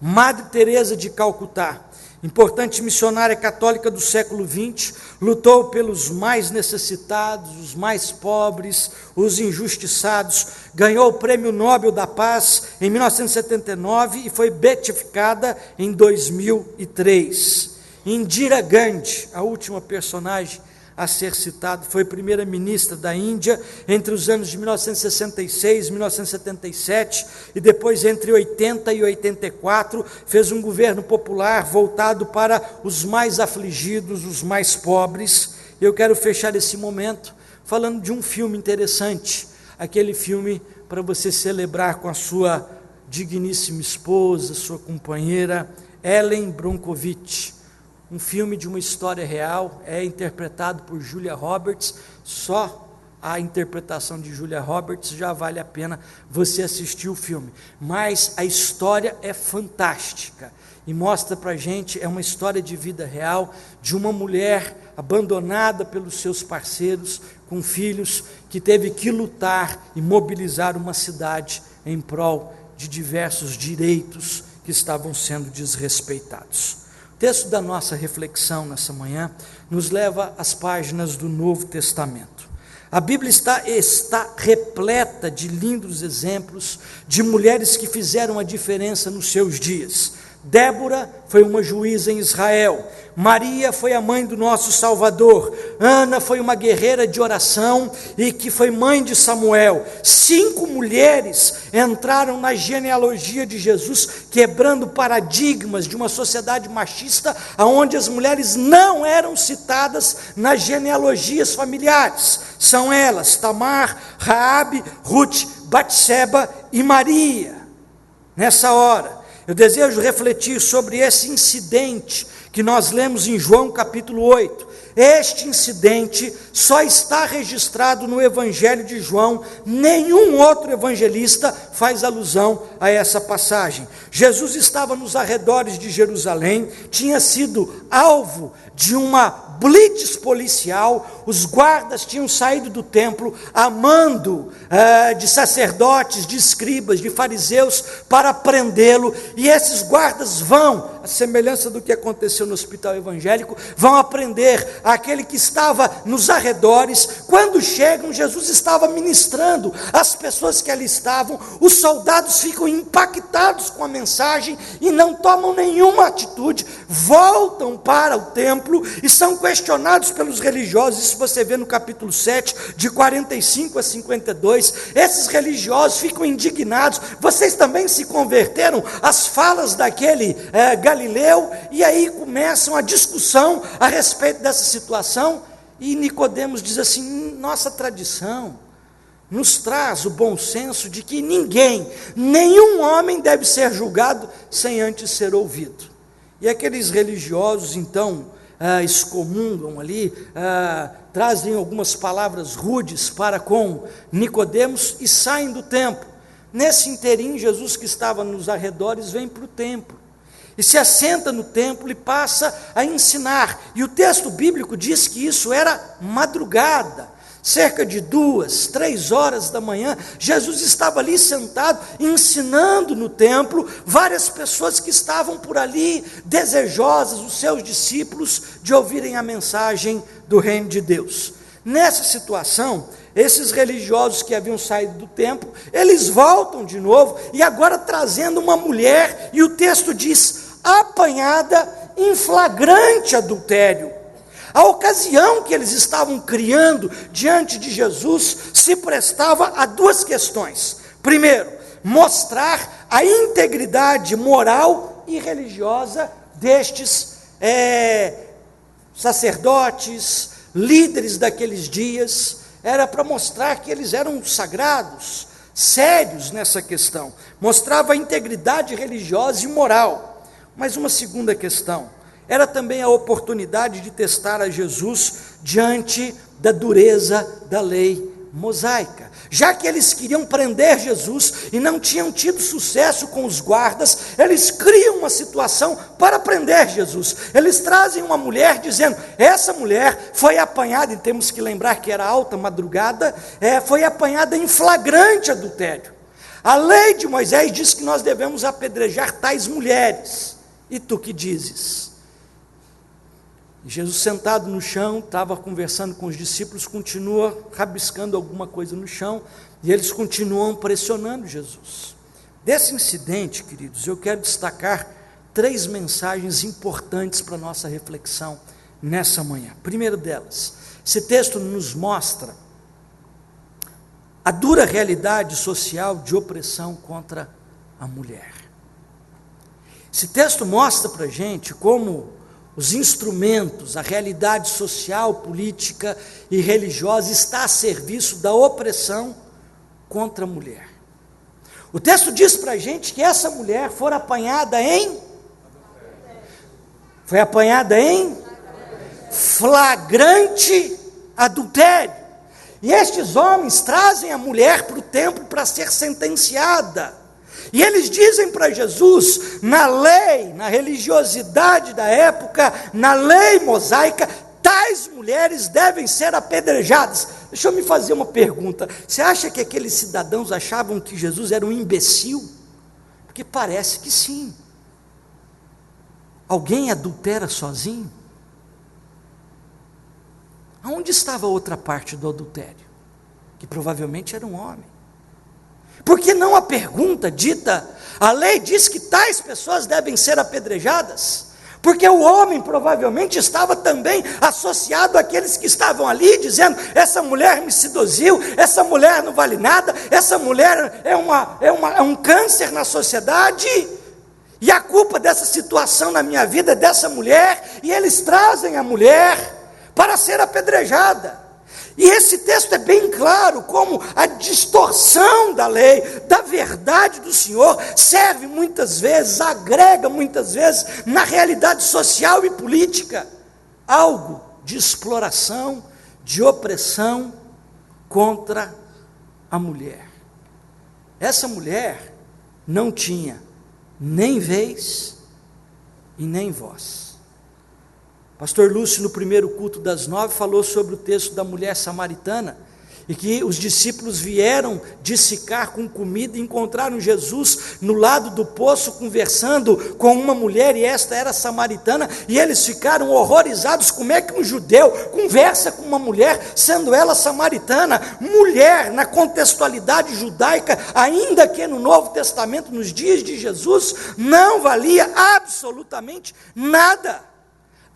Madre Teresa de Calcutá, importante missionária católica do século XX, lutou pelos mais necessitados, os mais pobres, os injustiçados, ganhou o Prêmio Nobel da Paz em 1979 e foi beatificada em 2003. Indira Gandhi, a última personagem a ser citada, foi primeira-ministra da Índia entre os anos de 1966 e 1977, e depois entre 80 e 84, fez um governo popular voltado para os mais afligidos, os mais pobres. Eu quero fechar esse momento falando de um filme interessante, aquele filme para você celebrar com a sua digníssima esposa, sua companheira, Ellen Brockovich. Um filme de uma história real, é interpretado por Julia Roberts. Só a interpretação de Julia Roberts já vale a pena você assistir o filme, mas a história é fantástica e mostra para a gente, é uma história de vida real, de uma mulher abandonada pelos seus parceiros, com filhos, que teve que lutar e mobilizar uma cidade em prol de diversos direitos que estavam sendo desrespeitados. O texto da nossa reflexão nessa manhã nos leva às páginas do Novo Testamento. A Bíblia está repleta de lindos exemplos de mulheres que fizeram a diferença nos seus dias. Débora foi uma juíza em Israel. Maria foi a mãe do nosso Salvador. Ana foi uma guerreira de oração e que foi mãe de Samuel. 5 mulheres entraram na genealogia de Jesus, quebrando paradigmas de uma sociedade machista, onde as mulheres não eram citadas nas genealogias familiares. São elas, Tamar, Raabe, Ruth, Batseba e Maria. Nessa hora, eu desejo refletir sobre esse incidente que nós lemos em João capítulo 8. Este incidente só está registrado no Evangelho de João, nenhum outro evangelista faz alusão a essa passagem. Jesus estava nos arredores de Jerusalém, tinha sido alvo de uma blitz policial, os guardas tinham saído do templo a mando de sacerdotes, de escribas, de fariseus, para prendê-lo, e esses guardas vão, a semelhança do que aconteceu no hospital evangélico, vão aprender aquele que estava nos arredores. Quando chegam, Jesus estava ministrando às pessoas que ali estavam, os soldados ficam impactados com a mensagem e não tomam nenhuma atitude, voltam para o templo e são questionados pelos religiosos, isso você vê no capítulo 7, de 45 a 52, esses religiosos ficam indignados, vocês também se converteram às falas daquele Galileu, e aí começam a discussão a respeito dessa situação, e Nicodemos diz assim, nossa tradição nos traz o bom senso de que nenhum homem deve ser julgado sem antes ser ouvido. E aqueles religiosos, então, excomungam ali, trazem algumas palavras rudes para com Nicodemos e saem do templo. Nesse inteirinho, Jesus, que estava nos arredores, vem para o templo e se assenta no templo e passa a ensinar. E o texto bíblico diz que isso era madrugada, cerca de 2, 3 horas da manhã, Jesus estava ali sentado, ensinando no templo, várias pessoas que estavam por ali, desejosas, os seus discípulos, de ouvirem a mensagem do reino de Deus. Nessa situação, esses religiosos que haviam saído do templo, eles voltam de novo, e agora trazendo uma mulher, e o texto diz, apanhada em flagrante adultério. A ocasião que eles estavam criando diante de Jesus se prestava a duas questões. Primeiro, mostrar a integridade moral e religiosa destes sacerdotes, líderes daqueles dias. Era para mostrar que eles eram sagrados, sérios nessa questão. Mostrava a integridade religiosa e moral. Mas uma segunda questão, era também a oportunidade de testar a Jesus diante da dureza da lei mosaica. Já que eles queriam prender Jesus e não tinham tido sucesso com os guardas, eles criam uma situação para prender Jesus. Eles trazem uma mulher dizendo, essa mulher foi apanhada, e temos que lembrar que era alta madrugada, foi apanhada em flagrante adultério. A lei de Moisés diz que nós devemos apedrejar tais mulheres. E tu que dizes? Jesus, sentado no chão, estava conversando com os discípulos, continua rabiscando alguma coisa no chão, e eles continuam pressionando Jesus. Desse incidente, queridos, eu quero destacar 3 mensagens importantes para a nossa reflexão nessa manhã. Primeira delas, esse texto nos mostra a dura realidade social de opressão contra a mulher. Esse texto mostra para a gente como os instrumentos, a realidade social, política e religiosa está a serviço da opressão contra a mulher. O texto diz para a gente que essa mulher foi apanhada em flagrante adultério. E estes homens trazem a mulher para o templo para ser sentenciada. E eles dizem para Jesus, na lei, na religiosidade da época, na lei mosaica, tais mulheres devem ser apedrejadas. Deixa eu me fazer uma pergunta, você acha que aqueles cidadãos achavam que Jesus era um imbecil? Porque parece que sim. Alguém adultera sozinho? Aonde estava a outra parte do adultério? Que provavelmente era um homem. Por que não a pergunta dita, a lei diz que tais pessoas devem ser apedrejadas? Porque o homem provavelmente estava também associado àqueles que estavam ali, dizendo, essa mulher me seduziu, essa mulher não vale nada, essa mulher é um câncer na sociedade, e a culpa dessa situação na minha vida é dessa mulher, e eles trazem a mulher para ser apedrejada. E esse texto é bem claro como a distorção da lei, da verdade do Senhor, serve muitas vezes, agrega muitas vezes na realidade social e política, algo de exploração, de opressão contra a mulher. Essa mulher não tinha nem vez e nem voz. Pastor Lúcio, no primeiro culto das 9, falou sobre o texto da mulher samaritana, e que os discípulos vieram de Sicar com comida e encontraram Jesus no lado do poço, conversando com uma mulher, e esta era samaritana, e eles ficaram horrorizados, como é que um judeu conversa com uma mulher, sendo ela samaritana? Mulher, na contextualidade judaica, ainda que no Novo Testamento, nos dias de Jesus, não valia absolutamente nada.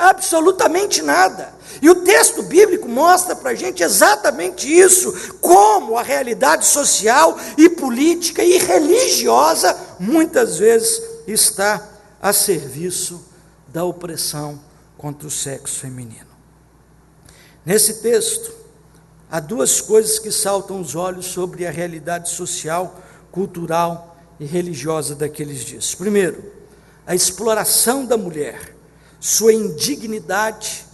Absolutamente nada. E o texto bíblico mostra para a gente exatamente isso, como a realidade social e política e religiosa muitas vezes está a serviço da opressão contra o sexo feminino. Nesse texto, há duas coisas que saltam os olhos sobre a realidade social, cultural e religiosa daqueles dias. Primeiro, a exploração da mulher, sua indignidade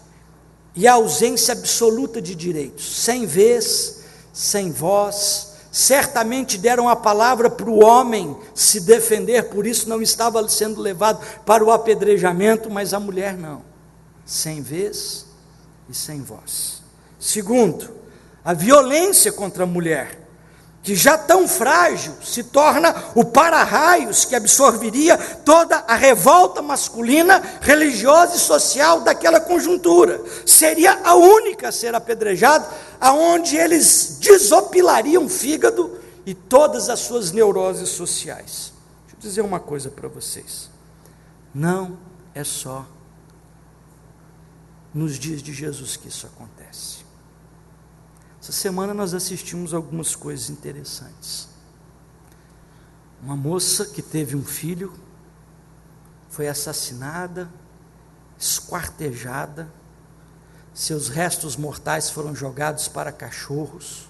e a ausência absoluta de direitos, sem vez, sem voz. Certamente deram a palavra para o homem se defender, por isso não estava sendo levado para o apedrejamento, mas a mulher não, sem vez e sem voz. Segundo, a violência contra a mulher, que já tão frágil se torna o para-raios que absorveria toda a revolta masculina, religiosa e social daquela conjuntura. Seria a única a ser apedrejada, aonde eles desopilariam o fígado e todas as suas neuroses sociais. Deixa eu dizer uma coisa para vocês. Não é só nos dias de Jesus que isso acontece. Essa semana nós assistimos algumas coisas interessantes. Uma moça que teve um filho foi assassinada, esquartejada, seus restos mortais foram jogados para cachorros,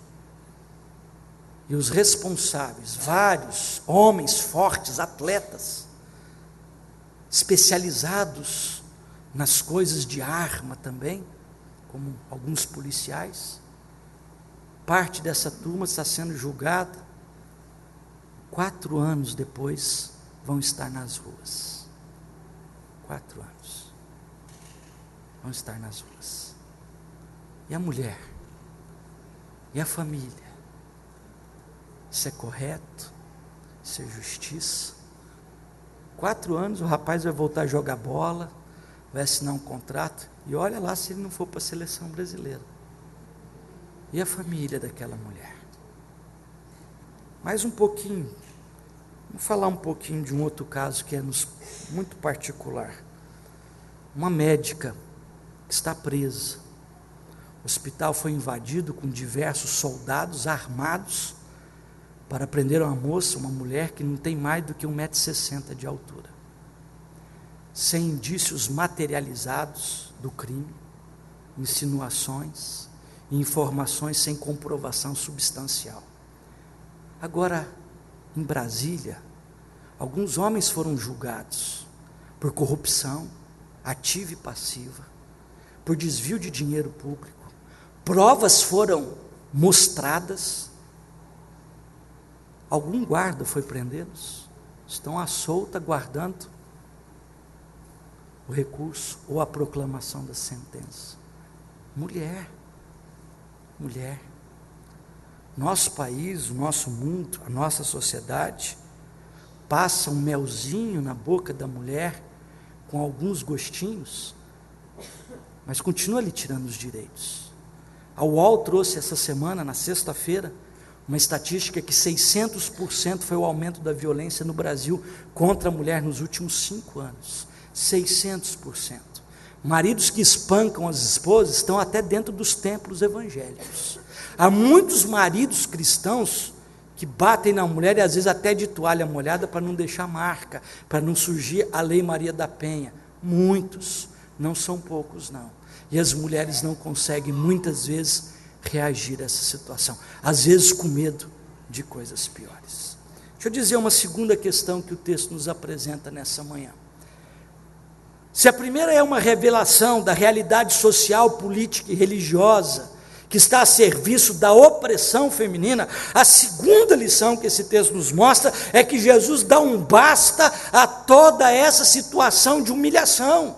e os responsáveis, vários homens fortes, atletas, especializados nas coisas de arma também, como alguns policiais, parte dessa turma está sendo julgada, 4 anos depois vão estar nas ruas. 4 anos. Vão estar nas ruas. E a mulher? E a família? Isso é correto? Isso é justiça? 4 anos o rapaz vai voltar a jogar bola, vai assinar um contrato, e olha lá se ele não for para a seleção brasileira. E a família daquela mulher? Mais um pouquinho, vamos falar um pouquinho de um outro caso que é muito particular. Uma médica que está presa. O hospital foi invadido com diversos soldados armados para prender uma moça, uma mulher que não tem mais do que 1,60 m de altura, sem indícios materializados do crime, insinuações e informações sem comprovação substancial. Agora, em Brasília, alguns homens foram julgados por corrupção ativa e passiva, por desvio de dinheiro público. Provas foram mostradas. Algum guarda foi prendê-los? Estão à solta aguardando o recurso ou a proclamação da sentença. Mulher. Nosso país, o nosso mundo, a nossa sociedade passa um melzinho na boca da mulher com alguns gostinhos, mas continua lhe tirando os direitos. A UOL trouxe essa semana, na sexta-feira, uma estatística que 600% foi o aumento da violência no Brasil contra a mulher nos últimos 5 anos. 600%. Maridos que espancam as esposas estão até dentro dos templos evangélicos. Há muitos maridos cristãos que batem na mulher e às vezes até de toalha molhada para não deixar marca, para não surgir a lei Maria da Penha. Muitos, não são poucos não. E as mulheres não conseguem muitas vezes reagir a essa situação, às vezes com medo de coisas piores. Deixa eu dizer uma segunda questão que o texto nos apresenta nessa manhã. Se a primeira é uma revelação da realidade social, política e religiosa, que está a serviço da opressão feminina, a segunda lição que esse texto nos mostra é que Jesus dá um basta a toda essa situação de humilhação.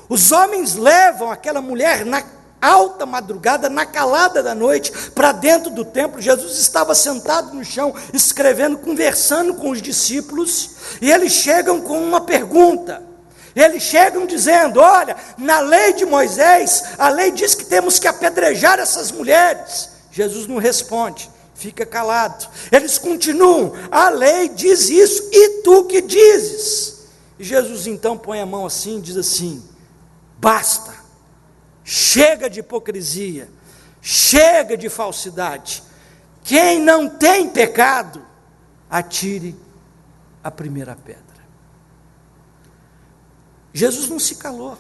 Os homens levam aquela mulher na alta madrugada, na calada da noite, para dentro do templo. Jesus estava sentado no chão, escrevendo, conversando com os discípulos, e eles chegam com uma pergunta. Eles chegam dizendo: olha, na lei de Moisés, a lei diz que temos que apedrejar essas mulheres. Jesus não responde, fica calado. Eles continuam: a lei diz isso, e tu que dizes? E Jesus então põe a mão assim e diz assim: Basta, chega de hipocrisia, chega de falsidade. Quem não tem pecado, atire a primeira pedra. Jesus não se calou.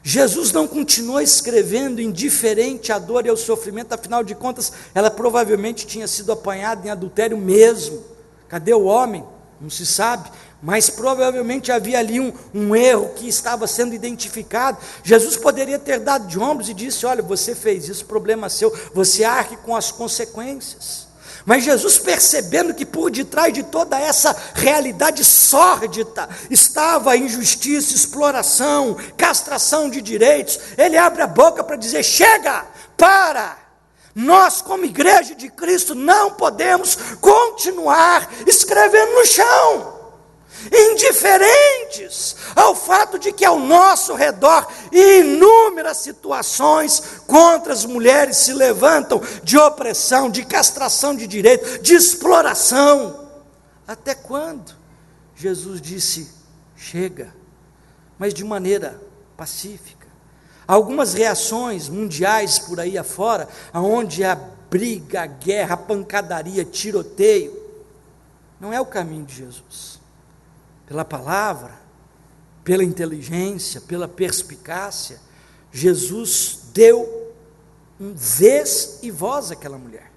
Jesus não continuou escrevendo indiferente à dor e ao sofrimento, afinal de contas, ela provavelmente tinha sido apanhada em adultério mesmo. Cadê o homem? Não se sabe, mas provavelmente havia ali um erro que estava sendo identificado. Jesus poderia ter dado de ombros e disse: olha, você fez isso, problema seu, você arque com as consequências. Mas Jesus, percebendo que por detrás de toda essa realidade sórdida estava a injustiça, exploração, castração de direitos, ele abre a boca para dizer: chega, para! Nós, como igreja de Cristo, não podemos continuar escrevendo no chão, indiferentes ao fato de que ao nosso redor inúmeras situações contra as mulheres se levantam, de opressão, de castração de direito, de exploração. Até quando? Jesus disse: chega, mas de maneira pacífica. Algumas reações mundiais por aí afora, onde a briga, a guerra, a pancadaria, tiroteio, não é o caminho de Jesus. Pela palavra, pela inteligência, pela perspicácia, Jesus deu vez e voz àquela mulher.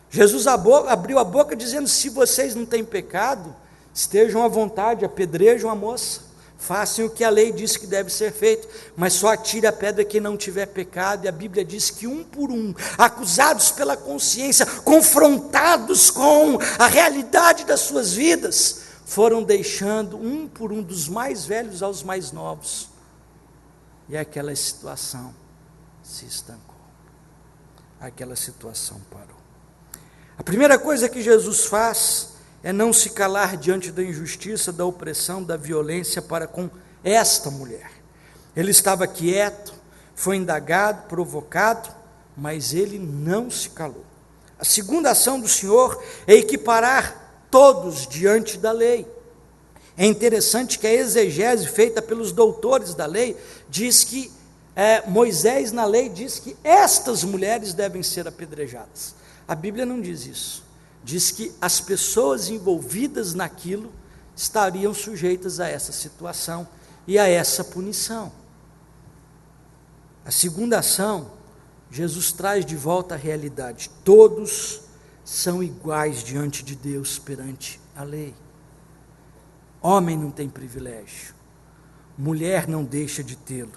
Jesus abriu a boca dizendo: se vocês não têm pecado, estejam à vontade, apedrejam a moça, façam o que a lei diz que deve ser feito, mas só atire a pedra quem não tiver pecado. E a Bíblia diz que um por um, acusados pela consciência, confrontados com a realidade das suas vidas, foram deixando um por um, dos mais velhos aos mais novos, e aquela situação se estancou, aquela situação parou. A primeira coisa que Jesus faz é não se calar diante da injustiça, da opressão, da violência para com esta mulher. Ele estava quieto, foi indagado, provocado, mas ele não se calou. A segunda ação do Senhor é equiparar todos diante da lei. É interessante que a exegese feita pelos doutores da lei diz que Moisés na lei diz que estas mulheres devem ser apedrejadas. A Bíblia não diz isso. Diz que as pessoas envolvidas naquilo estariam sujeitas a essa situação e a essa punição. A segunda ação, Jesus traz de volta a realidade. Todos são iguais diante de Deus perante a lei. Homem não tem privilégio, mulher não deixa de tê-lo.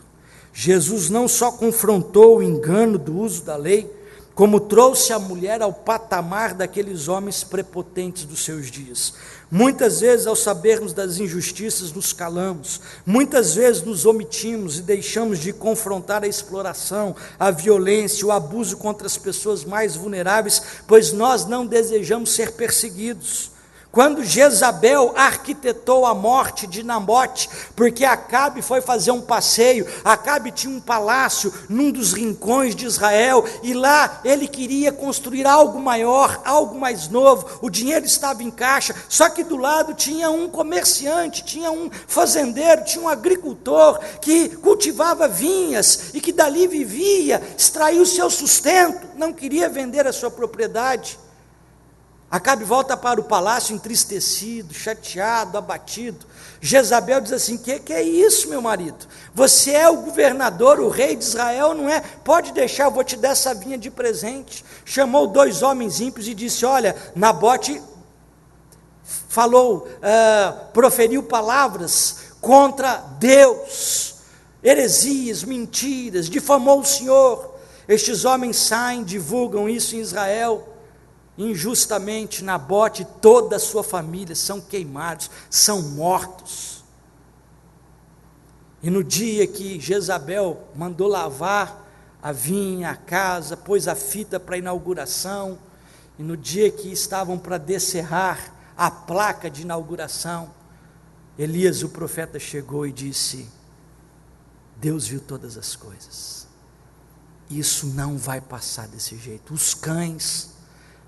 Jesus não só confrontou o engano do uso da lei, como trouxe a mulher ao patamar daqueles homens prepotentes dos seus dias. Muitas vezes, ao sabermos das injustiças, nos calamos, muitas vezes nos omitimos e deixamos de confrontar a exploração, a violência, o abuso contra as pessoas mais vulneráveis, pois nós não desejamos ser perseguidos. Quando Jezabel arquitetou a morte de Nabote, porque Acabe foi fazer um passeio, Acabe tinha um palácio num dos rincões de Israel, e lá ele queria construir algo maior, algo mais novo, o dinheiro estava em caixa, só que do lado tinha um comerciante, tinha um fazendeiro, tinha um agricultor, que cultivava vinhas, e que dali vivia, extraía o seu sustento, não queria vender a sua propriedade. Acabe volta para o palácio entristecido, chateado, abatido. Jezabel diz assim: que é isso, meu marido? Você é o governador, o rei de Israel, não é? Pode deixar, eu vou te dar essa vinha de presente. Chamou 2 homens ímpios e disse: olha, Nabote falou, proferiu palavras contra Deus, heresias, mentiras, difamou o Senhor. Estes homens saem, divulgam isso em Israel. Injustamente, Nabote e toda a sua família são queimados, são mortos. E no dia que Jezabel mandou lavar a vinha, a casa, pôs a fita para a inauguração, e no dia que estavam para descerrar a placa de inauguração, Elias, o profeta, chegou e disse: Deus viu todas as coisas, isso não vai passar desse jeito, os cães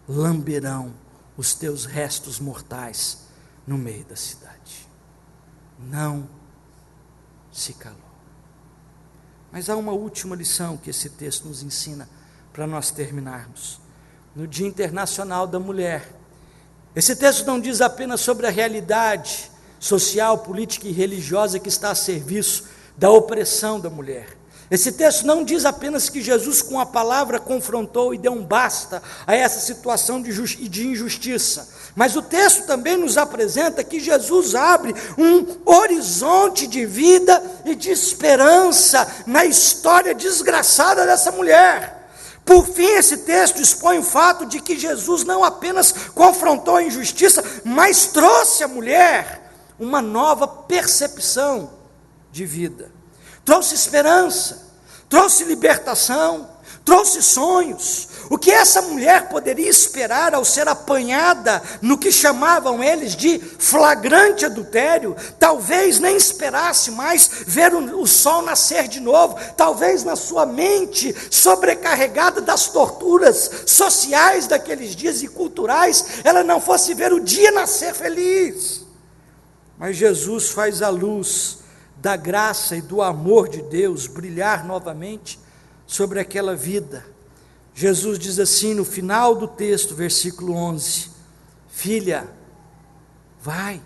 lamberão os teus restos mortais no meio da cidade. Não se calou. Mas há uma última lição que esse texto nos ensina para nós terminarmos. No Dia Internacional da Mulher, esse texto não diz apenas sobre a realidade social, política e religiosa que está a serviço da opressão da mulher. Esse texto não diz apenas que Jesus com a palavra confrontou e deu um basta a essa situação de injustiça, mas o texto também nos apresenta que Jesus abre um horizonte de vida e de esperança na história desgraçada dessa mulher. Por fim, esse texto expõe o fato de que Jesus não apenas confrontou a injustiça, mas trouxe à mulher uma nova percepção de vida. Trouxe esperança, trouxe libertação, trouxe sonhos. O que essa mulher poderia esperar ao ser apanhada no que chamavam eles de flagrante adultério? Talvez nem esperasse mais ver o sol nascer de novo. Talvez na sua mente sobrecarregada das torturas sociais daqueles dias e culturais, ela não fosse ver o dia nascer feliz. Mas Jesus faz a luz da graça e do amor de Deus brilhar novamente sobre aquela vida. Jesus diz assim no final do texto, versículo 11: filha, vai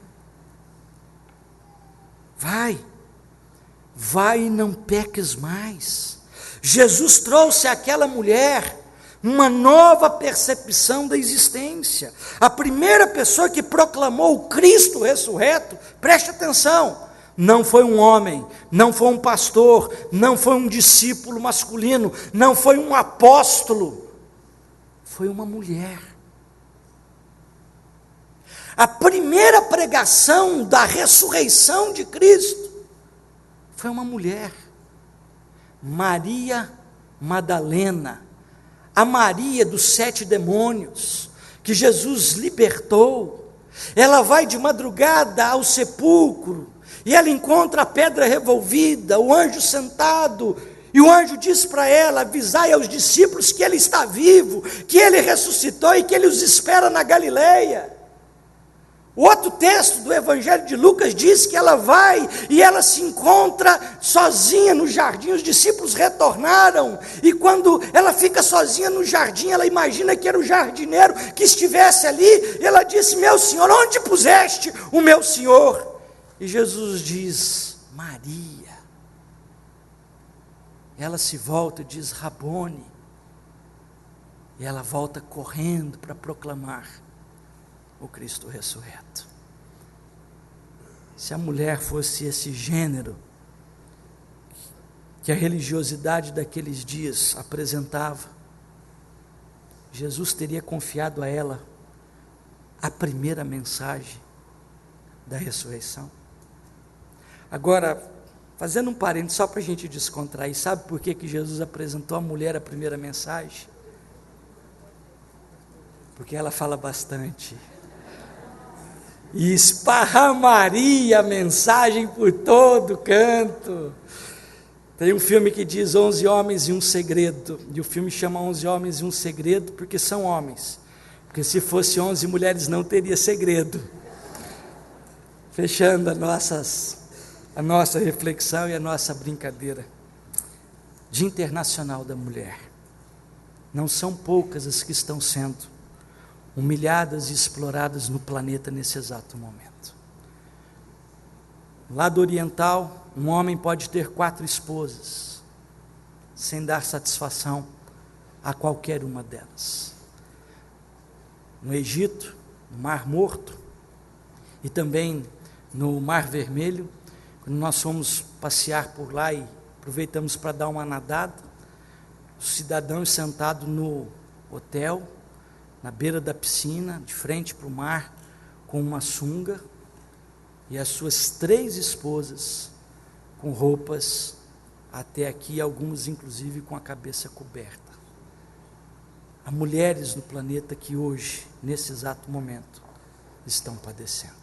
e não peques mais. Jesus trouxe àquela mulher uma nova percepção da existência. A primeira pessoa que proclamou o Cristo ressurreto, preste atenção, não foi um homem, não foi um pastor, não foi um discípulo masculino, não foi um apóstolo, foi uma mulher. A primeira pregação da ressurreição de Cristo foi uma mulher, Maria Madalena, a Maria dos 7 demônios, que Jesus libertou. Ela vai de madrugada ao sepulcro, e ela encontra a pedra revolvida, o anjo sentado, e o anjo diz para ela: avisai aos discípulos que ele está vivo, que ele ressuscitou e que ele os espera na Galileia. O outro texto do Evangelho de Lucas diz que ela vai e ela se encontra sozinha no jardim. Os discípulos retornaram, e quando ela fica sozinha no jardim, ela imagina que era o jardineiro que estivesse ali, e ela disse: meu Senhor, onde puseste o meu Senhor? E Jesus diz: Maria. Ela se volta e diz: Rabone. E ela volta correndo para proclamar o Cristo ressurreto. Se a mulher fosse esse gênero que a religiosidade daqueles dias apresentava, Jesus teria confiado a ela a primeira mensagem da ressurreição. Agora, fazendo um parênteses só para a gente descontrair, sabe por que Jesus apresentou à mulher a primeira mensagem? Porque ela fala bastante, e esparramaria a mensagem por todo canto. Tem um filme que diz 11 homens e um segredo, e o filme chama 11 homens e um segredo porque são homens, porque se fosse 11 mulheres não teria segredo. Fechando a nossa reflexão e a nossa brincadeira. Dia Internacional da Mulher. Não são poucas as que estão sendo humilhadas e exploradas no planeta nesse exato momento. No lado oriental, um homem pode ter 4 esposas, sem dar satisfação a qualquer uma delas. No Egito, no Mar Morto, e também no Mar Vermelho, quando nós fomos passear por lá e aproveitamos para dar uma nadada, os cidadãos sentados no hotel, na beira da piscina, de frente para o mar, com uma sunga, e as suas 3 esposas com roupas até aqui, algumas inclusive com a cabeça coberta. Há mulheres no planeta que hoje, nesse exato momento, estão padecendo.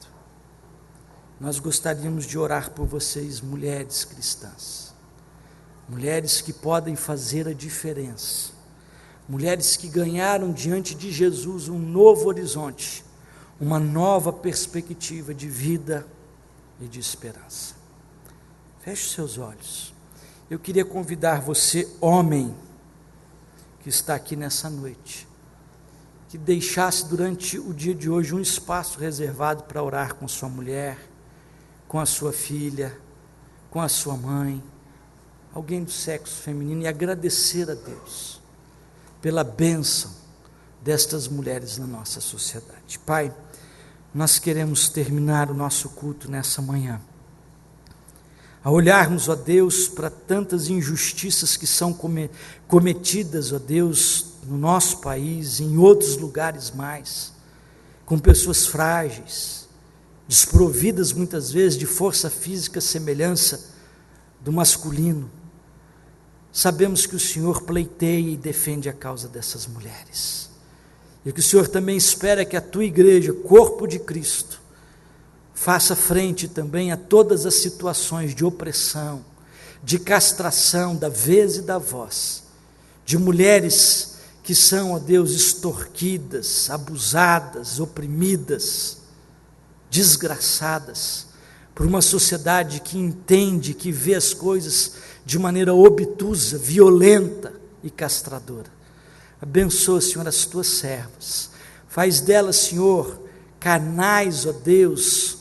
Nós gostaríamos de orar por vocês, mulheres cristãs, mulheres que podem fazer a diferença, mulheres que ganharam diante de Jesus um novo horizonte, uma nova perspectiva de vida e de esperança. Feche seus olhos eu queria convidar você, homem, que está aqui nessa noite, que deixasse durante o dia de hoje um espaço reservado para orar com sua mulher, com a sua filha, com a sua mãe, alguém do sexo feminino, e agradecer a Deus pela bênção destas mulheres na nossa sociedade. Pai, nós queremos terminar o nosso culto nessa manhã, a olharmos, ó Deus, para tantas injustiças que são cometidas, ó Deus, no nosso país, em outros lugares mais, com pessoas frágeis, desprovidas muitas vezes de força física, semelhança do masculino. Sabemos que o Senhor pleiteia e defende a causa dessas mulheres, e que o Senhor também espera que a tua igreja, corpo de Cristo, faça frente também a todas as situações de opressão, de castração da vez e da voz, de mulheres que são, ó Deus, extorquidas, abusadas, oprimidas, desgraçadas, por uma sociedade que entende, que vê as coisas de maneira obtusa, violenta e castradora. Abençoa, Senhor, as tuas servas, faz delas, Senhor, canais, ó Deus,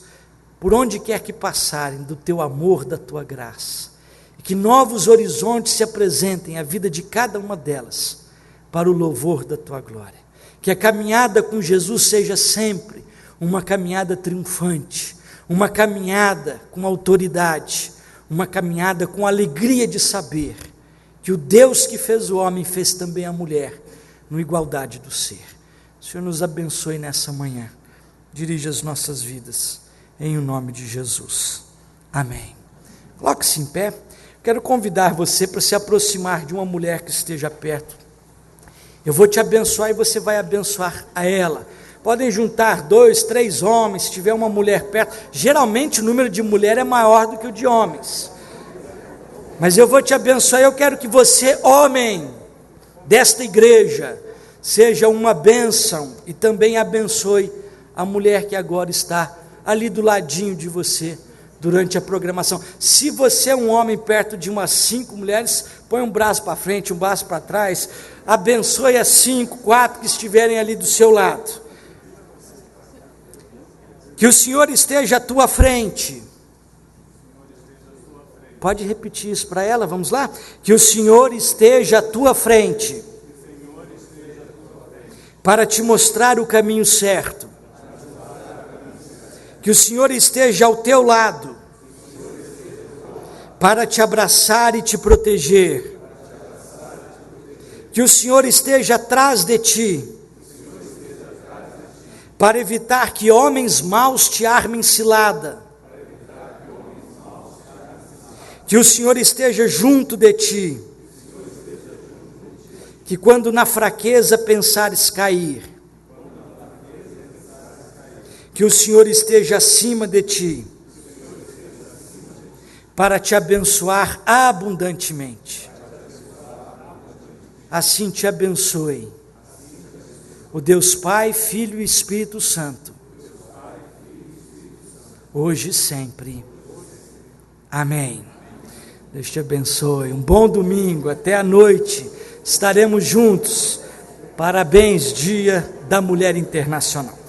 por onde quer que passarem, do teu amor, da tua graça, e que novos horizontes se apresentem à vida de cada uma delas, para o louvor da tua glória, que a caminhada com Jesus seja sempre uma caminhada triunfante, uma caminhada com autoridade, uma caminhada com alegria de saber que o Deus que fez o homem fez também a mulher, no igualdade do ser. O Senhor nos abençoe nessa manhã, dirija as nossas vidas, em o nome de Jesus, amém. Coloque-se em pé. Quero convidar você para se aproximar de uma mulher que esteja perto. Eu vou te abençoar e você vai abençoar a ela. Podem juntar 2, 3 homens, se tiver uma mulher perto. Geralmente o número de mulher é maior do que o de homens, mas eu vou te abençoar. Eu quero que você, homem desta igreja, seja uma bênção e também abençoe a mulher que agora está ali do ladinho de você durante a programação. Se você é um homem perto de umas 5 mulheres, põe um braço para frente, um braço para trás, abençoe as 5, 4 que estiverem ali do seu lado. Que o Senhor esteja à tua frente. Pode repetir isso para ela, vamos lá? Que o Senhor esteja à tua frente, para te mostrar o caminho certo. Que o Senhor esteja ao teu lado, para te abraçar e te proteger. Que o Senhor esteja atrás de ti, para evitar que homens maus te armem cilada. Que o Senhor esteja junto de ti, que quando na fraqueza pensares cair, que o Senhor esteja acima de ti, para te abençoar abundantemente. Assim te abençoe o Deus Pai, Filho e Espírito Santo, hoje e sempre. Amém. Deus te abençoe. Um bom domingo, até a noite estaremos juntos. Parabéns, Dia da Mulher Internacional.